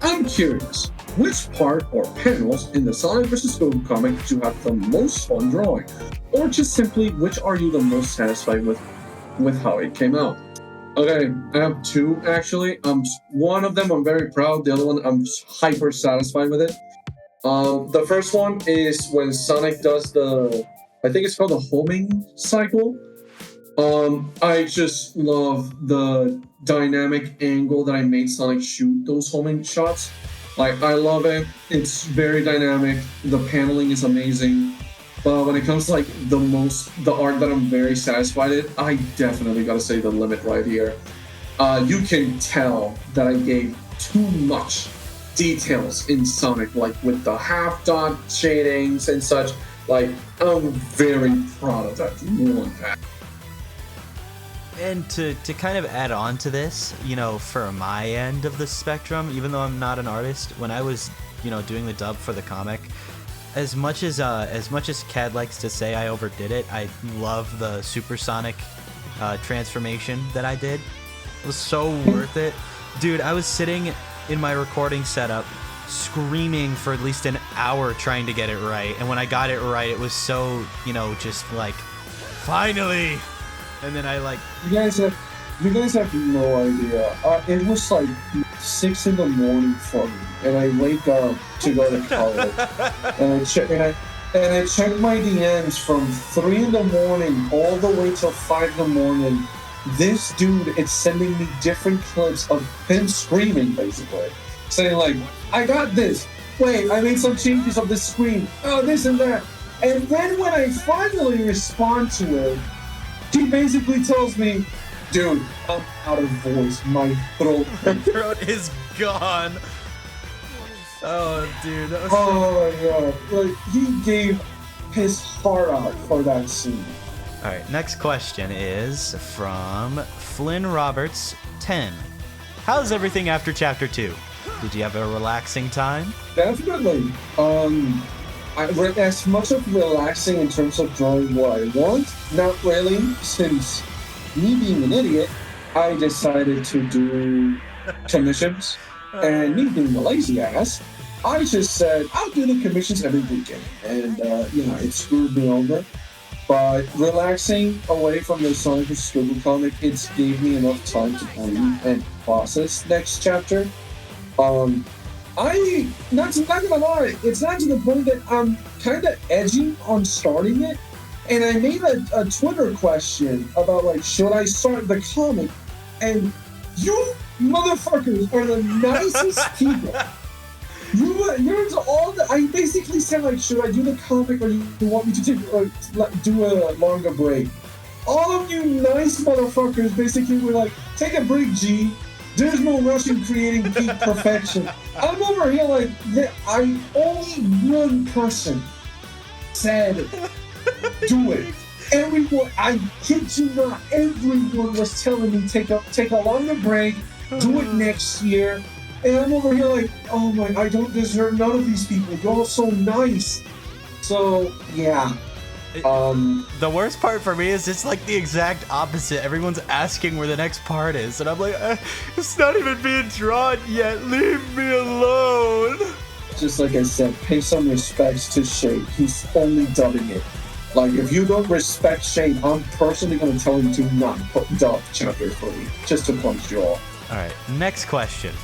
I'm curious, which part or panels in the Sonic vs. Goku comic do you have the most fun drawing? Or just simply, which are you the most satisfied with how it came out? Okay, I have two actually. One of them I'm very proud, the other one I'm hyper satisfied with it. The first one is when Sonic does I think it's called the homing cycle. I just love the dynamic angle that I made Sonic shoot those homing shots. Like, I love it. It's very dynamic. The paneling is amazing. But when it comes to like the art that I'm very satisfied with, I definitely gotta say the limit right here. You can tell that I gave too much details in Sonic, like with the half dot shadings and such. Like, I'm very proud of that one pack. And to kind of add on to this, you know, for my end of the spectrum, even though I'm not an artist, when I was, you know, doing the dub for the comic, as much as KAD likes to say I overdid it, I love the supersonic transformation that I did. It was so worth it. Dude, I was sitting in my recording setup screaming for at least an hour trying to get it right. And when I got it right, it was so, you know, just like, finally! And then I like... You guys have no idea. It was like 6 in the morning for me, and I wake up to go to college. and I check my DMs from 3 in the morning all the way till 5 in the morning. This dude is sending me different clips of him screaming, basically. Saying like, I got this. Wait, I made some changes of the screen. Oh, this and that. And then when I finally respond to it, he basically tells me, dude, I'm out of voice. My throat. My throat is gone. Oh, dude. That was oh, my God. Like, he gave his heart out for that scene. All right, next question is from Flynn Roberts, 10. How's everything after Chapter 2? Did you have a relaxing time? Definitely. As much of relaxing in terms of drawing what I want, not really, since me being an idiot, I decided to do commissions, and me being a lazy ass, I just said, I'll do the commissions every weekend, and, you know, it screwed me over. But relaxing away from the Sonic vs. Goku comic, it gave me enough time to breathe and process next chapter. Not gonna lie, it's not to the point that I'm kind of edgy on starting it, and I made a Twitter question about like, should I start the comic? And you motherfuckers are the nicest people. You're all the, I basically said like, should I do the comic or you want me to do a longer break? All of you nice motherfuckers basically were like, take a break, G. There's no rush in creating peak perfection. I'm over here like, only one person said, do it. Everyone, I kid you not, everyone was telling me take a longer break, do it next year. And I'm over here like, oh my, I don't deserve none of these people. You're all so nice. So, yeah. The worst part for me is it's like the exact opposite. Everyone's asking where the next part is, and I'm like, it's not even being drawn yet. Leave me alone. Just like I said, pay some respects to Shade. He's only dubbing it. Like, if you don't respect Shade, I'm personally going to tell him to not dub chapter 3, just to punch you all. All right, next question.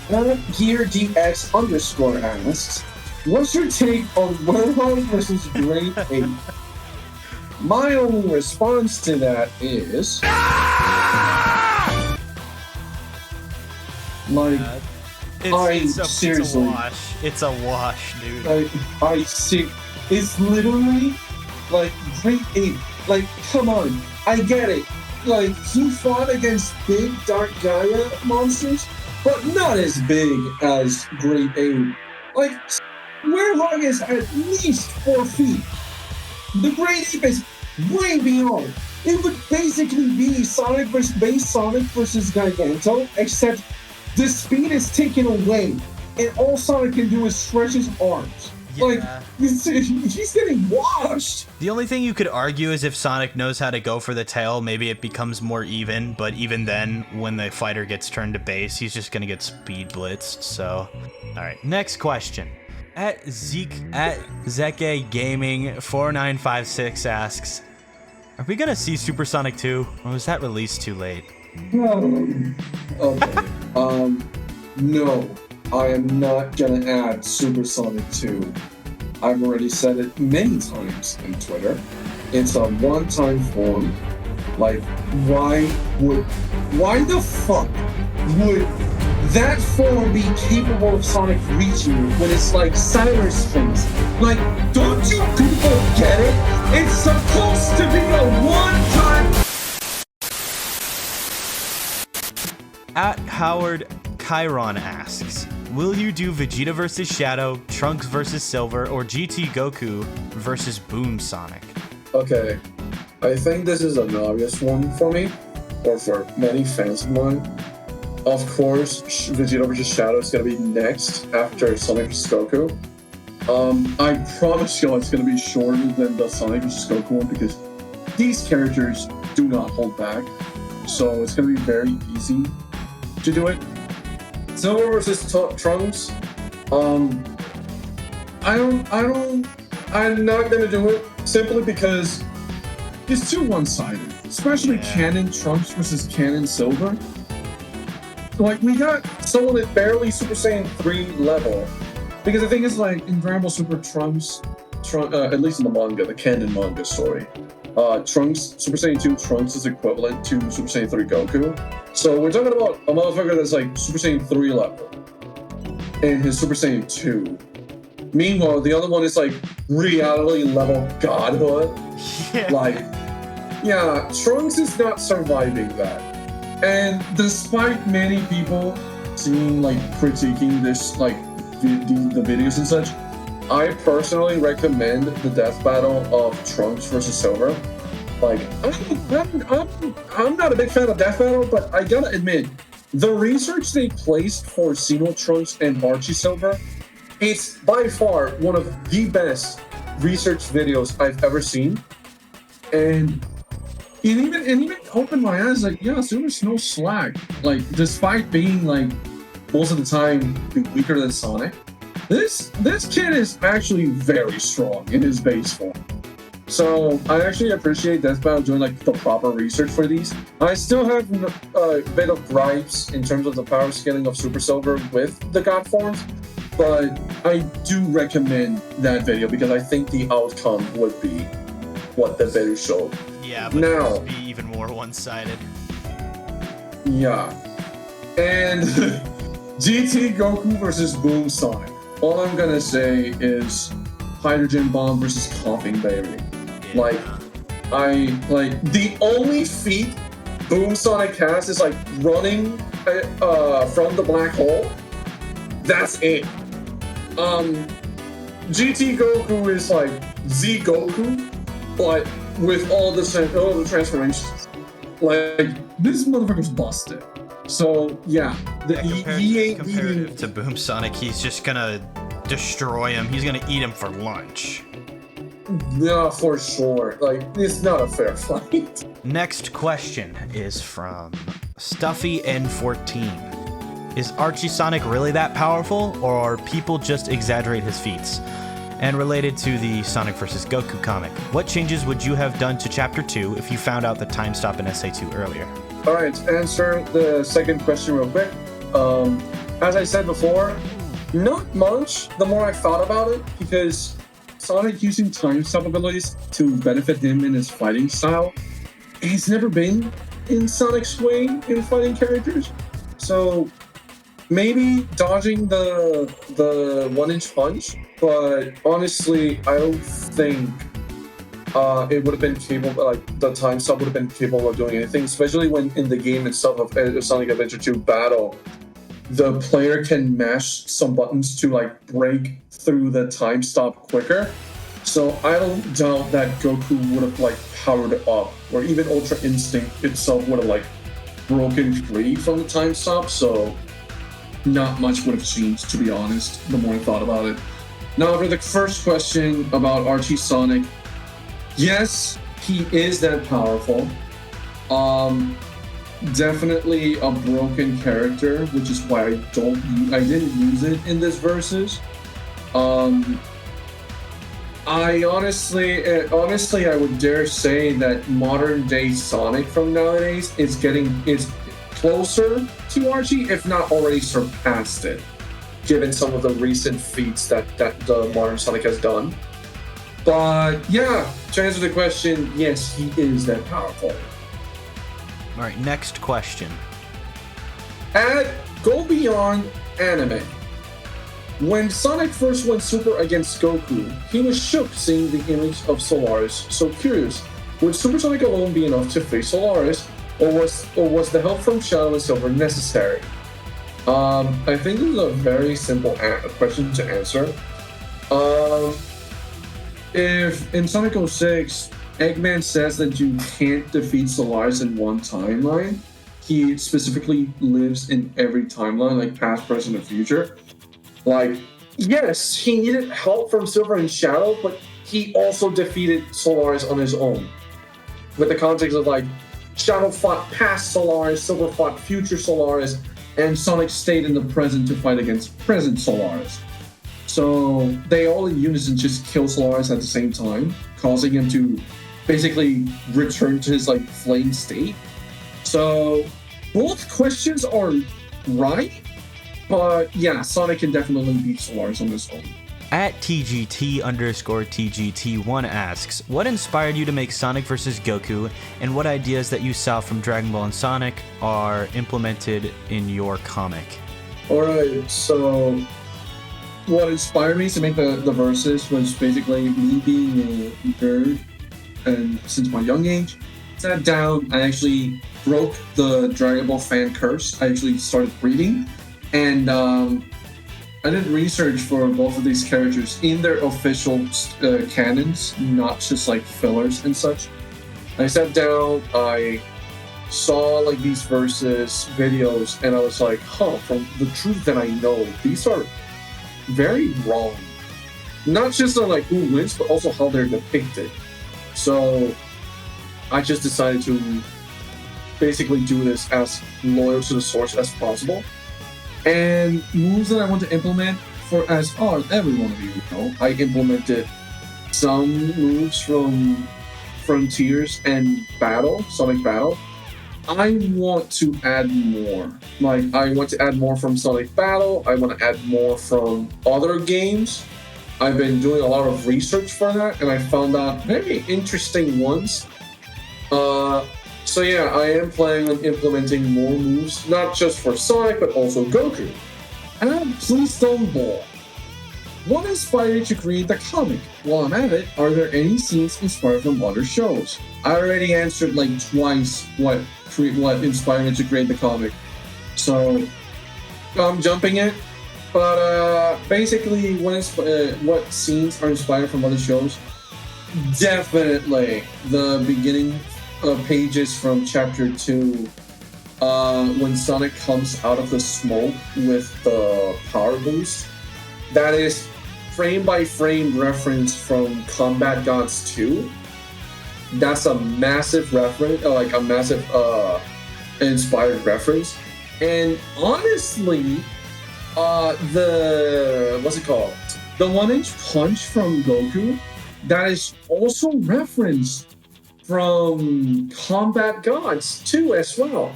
GearDX _ asks, what's your take on Werewolf versus Grade 8? My only response to that is... seriously. It's a wash, dude. I see. It's literally, like, Grade 8. Like, come on. I get it. Like, he fought against big Dark Gaia monsters, but not as big as Grade 8. Like, Werewolf is at least 4 feet. The Grade 8 is way beyond. It would basically be Sonic versus Giganto, except the speed is taken away, and all Sonic can do is stretch his arms. Yeah. Like, he's getting washed. The only thing you could argue is if Sonic knows how to go for the tail, maybe it becomes more even, but even then, when the fighter gets turned to base, he's just gonna get speed blitzed, so... Alright, next question. At Zeke Gaming 4956 asks, are we gonna see Supersonic 2, or was that released too late? Okay. No. I am not gonna add Supersonic 2. I've already said it many times in Twitter. It's a one-time form. Like, why the fuck would that form be capable of Sonic reaching you when it's like cyberspace? Like, don't you people get it? It's supposed to be a one-time. At Howard Chiron asks, will you do Vegeta vs. Shadow, Trunks vs. Silver, or GT Goku vs. Boom Sonic? Okay, I think this is an obvious one for me. or for many fans of mine. Of course, Vegeta vs. Shadow is going to be next after Sonic vs. Goku. I promise you it's going to be shorter than the Sonic vs. Goku one because these characters do not hold back. So it's going to be very easy to do it. Silver vs. Trunks. I'm not going to do it simply because it's too one-sided. Especially Canon Trunks versus Canon Silver. Like, we got someone at barely Super Saiyan 3 level. Because the thing is, like, in Dragon Ball Super Trunks, at least in the manga, the canon manga story, Trunks, Super Saiyan 2 Trunks is equivalent to Super Saiyan 3 Goku. So we're talking about a motherfucker that's like Super Saiyan 3 level and his Super Saiyan 2. Meanwhile, the other one is like reality level godhood. Yeah. Like, yeah, Trunks is not surviving that. And despite many people seeing like critiquing this, like the videos and such, I personally recommend the death battle of Trunks versus Silver. Like, I'm not a big fan of death battle, but I gotta admit, the research they placed for Xeno Trunks and Archie Silver, it's by far one of the best research videos I've ever seen. And it even opened my eyes, like, yeah, Silver's no slack. Like, despite being like most of the time weaker than Sonic, this kid is actually very strong in his base form. So I actually appreciate Death Battle doing like the proper research for these. I still have a bit of gripes in terms of the power scaling of Super Silver with the God forms, but I do recommend that video because I think the outcome would be what the video showed. Yeah, but now, it would be even more one-sided. Yeah. And GT Goku versus Boom Sonic. All I'm gonna say is Hydrogen Bomb versus Coughing Baby. Yeah. Like the only feat Boom Sonic has is like running from the black hole. That's it. GT Goku is like Z Goku, but with all the transformations. Like, this motherfucker's busted. So yeah, he ain't comparative to Boom Sonic, he's just gonna destroy him. He's gonna eat him for lunch. Yeah, for sure. Like, it's not a fair fight. Next question is from Stuffy N14. Is Archie Sonic really that powerful, or people just exaggerate his feats? And related to the Sonic vs. Goku comic, what changes would you have done to Chapter 2 if you found out the time stop in SA2 earlier? Alright, to answer the second question real quick. As I said before, not much the more I thought about it, because Sonic using time stop abilities to benefit him in his fighting style, he's never been in Sonic's way in fighting characters. So maybe dodging the 1-inch punch, but honestly, I don't think it would have been capable, like the time stop would have been capable of doing anything, especially when in the game itself of Sonic Adventure 2 Battle, the player can mash some buttons to like break through the time stop quicker. So I don't doubt that Goku would have like powered up, or even Ultra Instinct itself would have like broken free from the time stop. So not much would have changed, to be honest, the more I thought about it. Now, for the first question about Archie Sonic, yes, he is that powerful. Definitely a broken character, which is why I didn't use it in this versus. I honestly, I would dare say that modern day Sonic from nowadays is closer to Archie, if not already surpassed it, given some of the recent feats that the modern Sonic has done. But yeah, to answer the question, yes, he is that powerful. All right, next question. Go beyond anime. When Sonic first went Super against Goku, he was shook seeing the image of Solaris. So curious, would Super Sonic alone be enough to face Solaris, or was the help from Shadow and Silver necessary? I think this is a very simple question to answer. If in Sonic 06, Eggman says that you can't defeat Solaris in one timeline. He specifically lives in every timeline, like past, present, and future. Like, yes, he needed help from Silver and Shadow, but he also defeated Solaris on his own. With the context of like, Shadow fought past Solaris, Silver fought future Solaris, and Sonic stayed in the present to fight against present Solaris. So they all in unison just kill Solaris at the same time, causing him to basically return to his like flame state. So both questions are right, but yeah, Sonic can definitely beat Solaris on his own. At TGT_TGT1 asks, what inspired you to make Sonic vs. Goku, and what ideas that you saw from Dragon Ball and Sonic are implemented in your comic? Alright, so what inspired me to make the verses was basically me being a nerd, and since my young age, sat down, I actually broke the Dragon Ball fan curse. I actually started reading, and I did research for both of these characters in their official canons, not just like fillers and such. I sat down, I saw like these verses, videos, and I was like, from the truth that I know, these are very wrong. Not just on like who wins, but also how they're depicted. So I just decided to basically do this as loyal to the source as possible. And moves that I want to implement for as every one of you know, I implemented some moves from Frontiers and Battle, Sonic Battle. I want to add more. Like, I want to add more from Sonic Battle. I want to add more from other games. I've been doing a lot of research for that, and I found out very interesting ones. So yeah, I am planning on implementing more moves, not just for Sonic, but also Goku. And please don't ball. What inspired you to create the comic? While I'm at it, are there any scenes inspired from other shows? I already answered like twice what inspired me to create the comic. So I'm jumping it. But basically, what scenes are inspired from other shows? Definitely the beginning pages from Chapter 2, when Sonic comes out of the smoke with the power boost. That is frame-by-frame reference from Combat Gods 2. That's a massive reference, like a massive inspired reference. And honestly, the 1-inch punch from Goku, that is also referenced from Combat Gods 2 as well.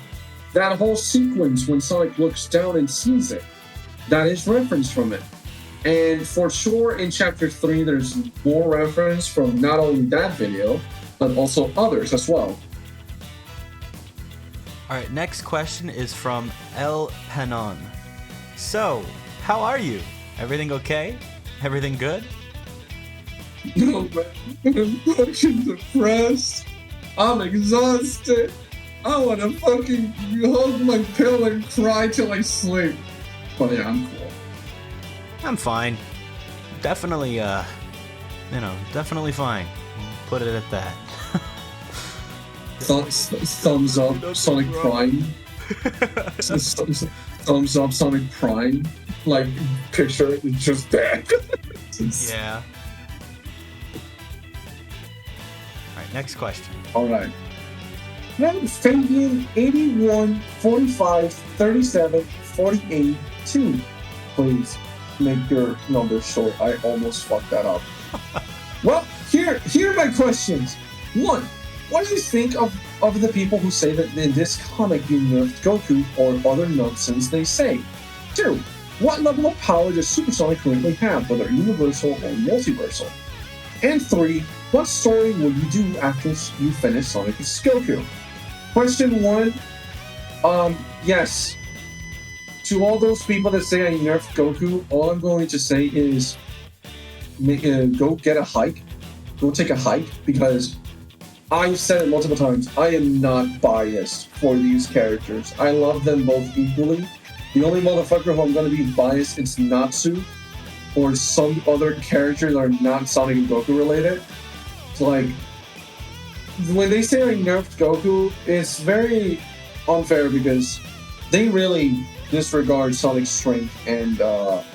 That whole sequence when Sonic looks down and sees it, that is reference from it. And for sure in Chapter 3, there's more reference from not only that video, but also others as well. Alright, next question is from El Penon. So, how are you? Everything okay? Everything good? No, man. I'm fucking depressed. I'm exhausted. I want to fucking hug my pillow and cry till I sleep. But yeah, I'm cool. I'm fine. Definitely, definitely fine. Put it at that. Thumbs up, Sonic Prime. Thumbs up, Sonic Prime. Like, picture it, it's just that. Yeah. Alright, next question. Alright. Now, Fabian 81 45 37 48 2. Please make your number short. I almost fucked that up. Well, here are my questions. 1. What do you think of the people who say that in this comic you nerfed Goku or other nonsense they say? 2. What level of power does Super Sonic currently have, whether universal or multiversal? And 3. What story will you do after you finish Sonic vs. Goku? Question 1. Yes. To all those people that say I nerfed Goku, all I'm going to say is go get a hike. Go take a hike, because I've said it multiple times. I am not biased for these characters. I love them both equally. The only motherfucker who I'm going to be biased is Natsu or some other character that are not Sonic and Goku related. It's like, when they say like nerfed Goku, it's very unfair because they really disregard Sonic's strength and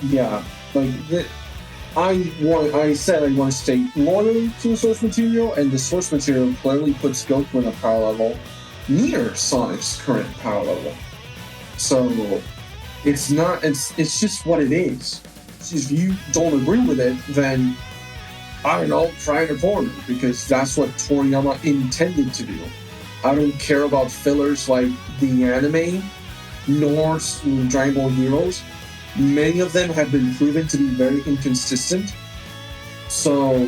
yeah, like I said I want to stay loyal to the source material, and the source material clearly puts Goku in a power level near Sonic's current power level. So it's just what it is. If you don't agree with it, then I don't know, try in a corner, because that's what Toriyama intended to do. I don't care about fillers like the anime, nor Dragon Ball Heroes. Many of them have been proven to be very inconsistent. So,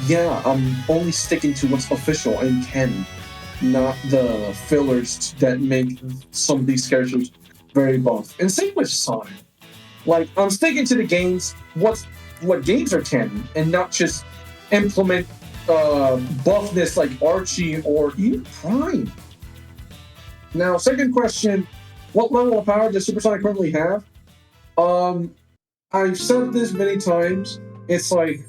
yeah, I'm only sticking to what's official and canon, not the fillers that make some of these characters very buff. And same with Sonic. Like, I'm sticking to the games, what games are canon, and not just implement buffness like Archie or even Prime. Now, second question, what level of power does Super Sonic currently have? I've said this many times. It's like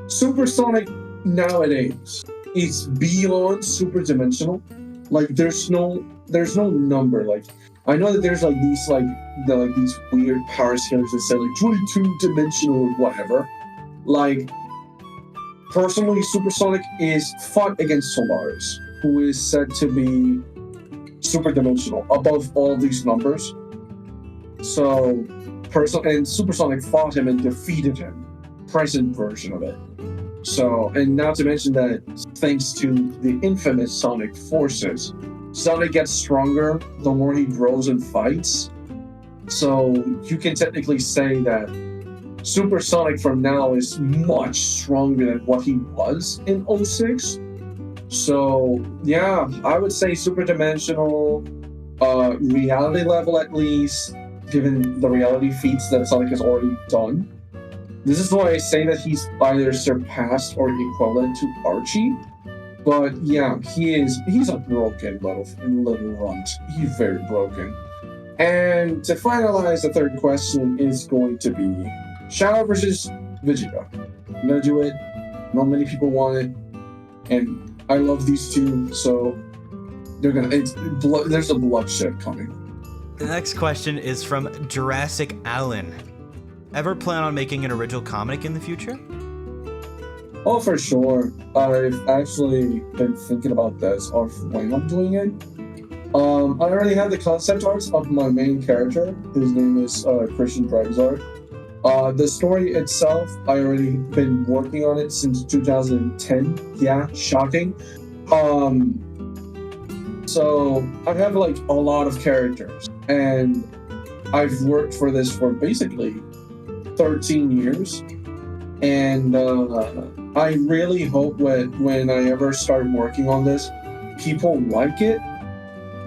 Super Sonic nowadays is beyond super dimensional. Like there's no number. Like I know that there's like these these weird power scales that say like 22 dimensional or whatever. Like personally, Super Sonic is fought against Solaris, who is said to be super dimensional above all these numbers. So and Super Sonic fought him and defeated him, present version of it. So, and not to mention that thanks to the infamous Sonic forces, Sonic gets stronger the more he grows and fights. So you can technically say that Super Sonic from now is much stronger than what he was in 06. So yeah, I would say super dimensional, reality level at least, given the reality feats that Sonic has already done. This is why I say that he's either surpassed or equivalent to Archie. But yeah, he's a broken little runt. He's very broken. And to finalize, the third question is going to be Shadow versus Vegeta. I'm gonna do it. Not many people want it, and I love these two, so there's a bloodshed coming. The next question is from Jurassic Allen. Ever plan on making an original comic in the future? Oh, for sure. I've actually been thinking about this of when I'm doing it. I already have the concept arts of my main character. His name is Christian Dragzar. The story itself, I already been working on it since 2010. Yeah, shocking. So I have like a lot of characters, and I've worked for this for basically 13 years. And I really hope when I ever start working on this, people like it,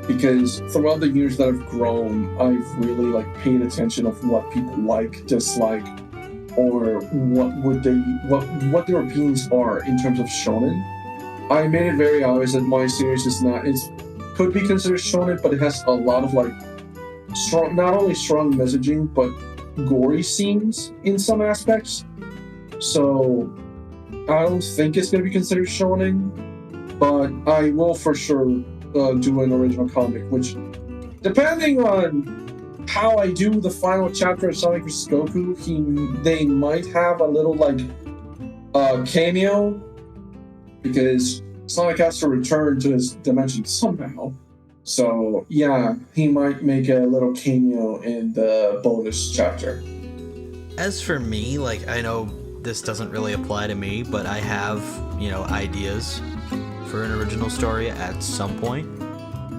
because throughout the years that I've grown, I've really like paid attention of what people like, dislike, or what their opinions are in terms of shonen. I made it very obvious that my series could be considered shonen, but it has a lot of like not only strong messaging but gory scenes in some aspects. So I don't think it's going to be considered shonen, but I will for sure do an original comic, which, depending on how I do the final chapter of Sonic vs. Goku, they might have a little like cameo, because Sonic has to return to his dimension somehow. So yeah, he might make a little cameo in the bonus chapter. As for me, like, I know this doesn't really apply to me, but I have, ideas for an original story at some point.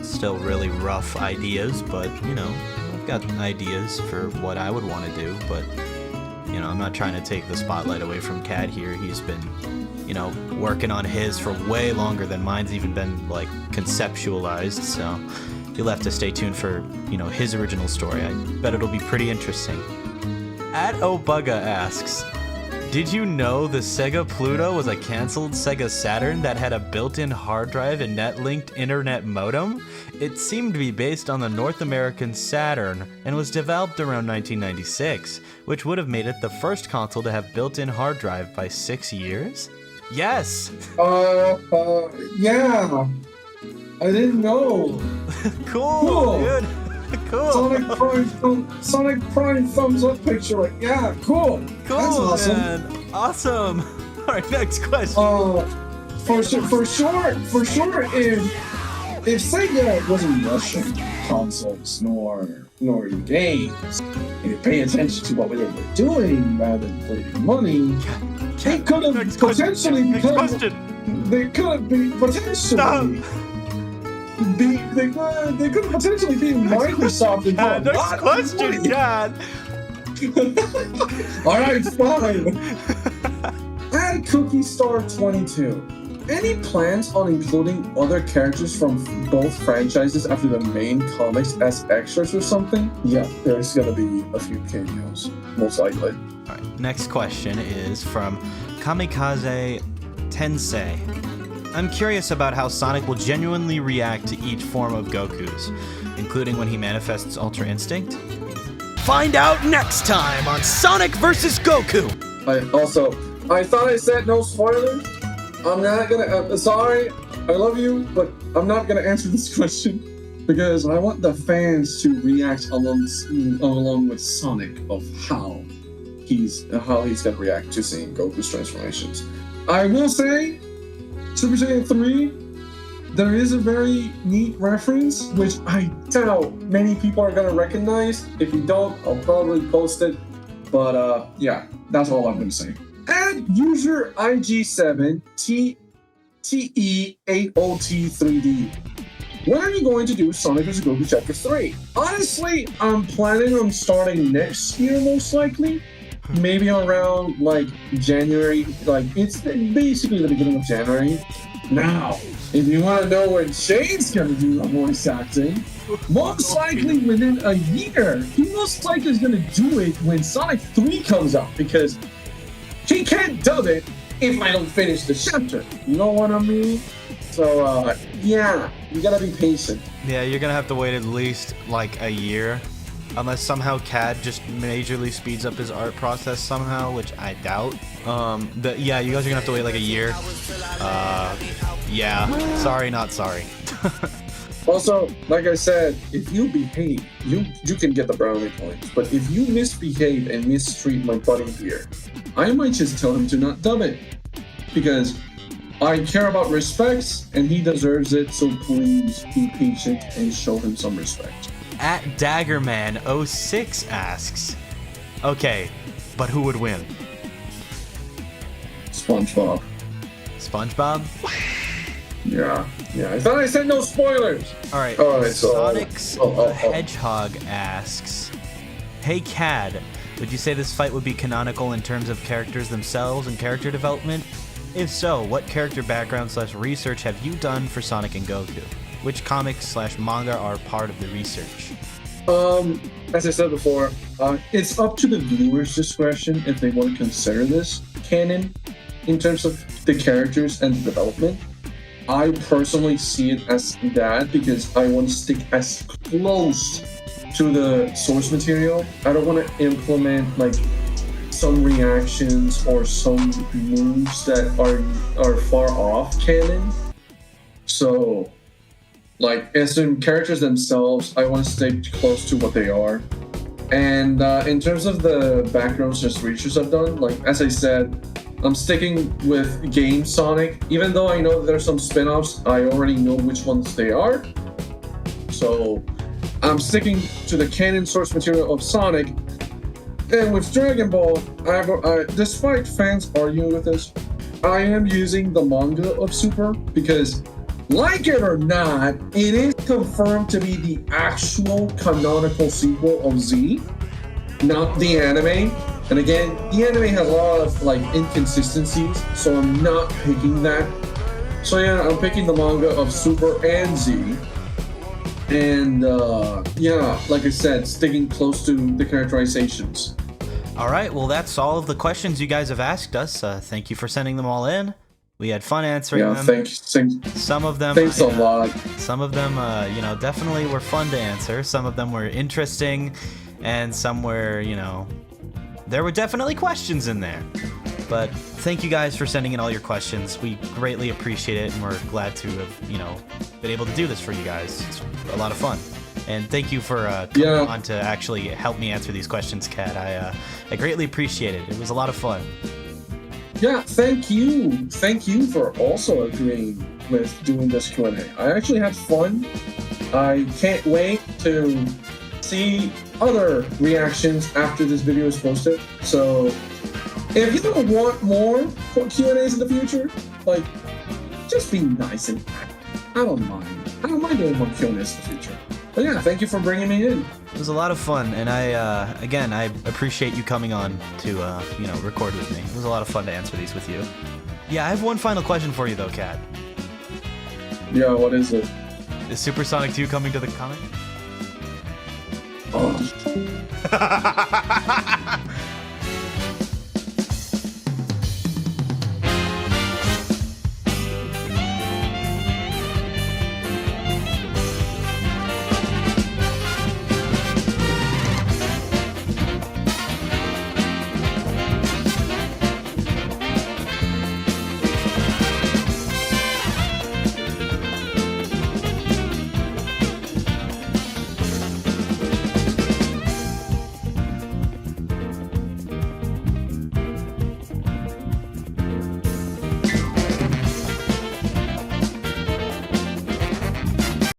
Still really rough ideas, but, I've got ideas for what I would want to do, but, I'm not trying to take the spotlight away from KAD here. He's been, working on his for way longer than mine's even been, like, conceptualized, so you'll have to stay tuned for, his original story. I bet it'll be pretty interesting. @Obugga asks, did you know the Sega Pluto was a canceled Sega Saturn that had a built-in hard drive and net-linked internet modem? It seemed to be based on the North American Saturn and was developed around 1996, which would have made it the first console to have built-in hard drive by 6 years? Yes. Yeah. I didn't know. Cool, dude. Cool. Sonic Prime thumbs up picture. Like, yeah, cool. Cool, That's awesome. man. Awesome. All right, next question. For sure, if Sega wasn't rushing consoles nor games, and you pay attention to what they were doing rather than bleeding money, they could have potentially become. They could be potentially. Stop. They could potentially be Microsoft and next question, God. All right, fine. Add Cookie Star 22. Any plans on including other characters from both franchises after the main comics as extras or something? Yeah, there's gonna be a few cameos, most likely. All right, next question is from Kamikaze Tensei. I'm curious about how Sonic will genuinely react to each form of Goku's, including when he manifests Ultra Instinct. Find out next time on Sonic vs. Goku! I thought I said no spoilers. I'm not gonna, sorry, I love you, but I'm not gonna answer this question because I want the fans to react along with Sonic of how he's gonna react to seeing Goku's transformations. I will say, Super Saiyan 3, there is a very neat reference, which I doubt many people are gonna recognize. If you don't, I'll probably post it. But yeah, that's all I'm gonna say. Add user IG7 TE80T3D. When are you going to do Sonic vs. Goku Chapter 3? Honestly, I'm planning on starting next year, most likely. Maybe around like January, like it's basically the beginning of January. Now, if you want to know when Shane's gonna do the voice acting, most likely within a year. He most likely is gonna do it when Sonic 3 comes out because he can't dub it if I don't finish the chapter. You know what I mean? So yeah, you gotta be patient. Yeah, you're gonna have to wait at least like a year. Unless somehow KAD just majorly speeds up his art process somehow, which I doubt. Yeah, you guys are gonna have to wait like a year. Yeah. Sorry, not sorry. Also, like I said, if you behave, you can get the brownie points. But if you misbehave and mistreat my buddy here, I might just tell him to not dub it. Because I care about respect, and he deserves it, so please be patient and show him some respect. At Daggerman06 asks, okay, but who would win? SpongeBob. SpongeBob? Yeah. I thought I said no spoilers. All right. So, Sonic's Hedgehog asks, hey KAD, would you say this fight would be canonical in terms of characters themselves and character development? If so, what character background/research have you done for Sonic and Goku? Which comics/manga are part of the research? As I said before, it's up to the viewer's discretion if they want to consider this canon in terms of the characters and the development. I personally see it as that because I want to stick as close to the source material. I don't want to implement like some reactions or some moves that are far off canon. So, like, as in characters themselves, I want to stay close to what they are. And in terms of the backgrounds just research I've done, like, as I said, I'm sticking with Game Sonic. Even though I know that there's some spin-offs, I already know which ones they are. So, I'm sticking to the canon source material of Sonic. And with Dragon Ball, despite fans arguing with this, I am using the manga of Super because, like it or not, it is confirmed to be the actual canonical sequel of Z, not the anime. And again, the anime has a lot of like inconsistencies, so I'm not picking that. So yeah, I'm picking the manga of Super and Z. And yeah, like I said, sticking close to the characterizations. All right, well, that's all of the questions you guys have asked us. Thank you for sending them all in. We had fun answering them. Thanks. Some of them, thanks a lot. Some of them, definitely were fun to answer. Some of them were interesting, and some were, there were definitely questions in there. But thank you guys for sending in all your questions. We greatly appreciate it, and we're glad to have, been able to do this for you guys. It's a lot of fun. And thank you for coming on to actually help me answer these questions, KAD. I greatly appreciate it. It was a lot of fun. Yeah, thank you. Thank you for also agreeing with doing this Q&A. I actually had fun. I can't wait to see other reactions after this video is posted. So if you don't want more Q&As in the future, like, just be nice and I don't mind. I don't mind doing more Q&As in the future. But yeah, thank you for bringing me in. It was a lot of fun, and I appreciate you coming on to, record with me. It was a lot of fun to answer these with you. Yeah, I have one final question for you, though, KAD. Yeah, what is it? Is Super Sonic 2 coming to the comic? Oh.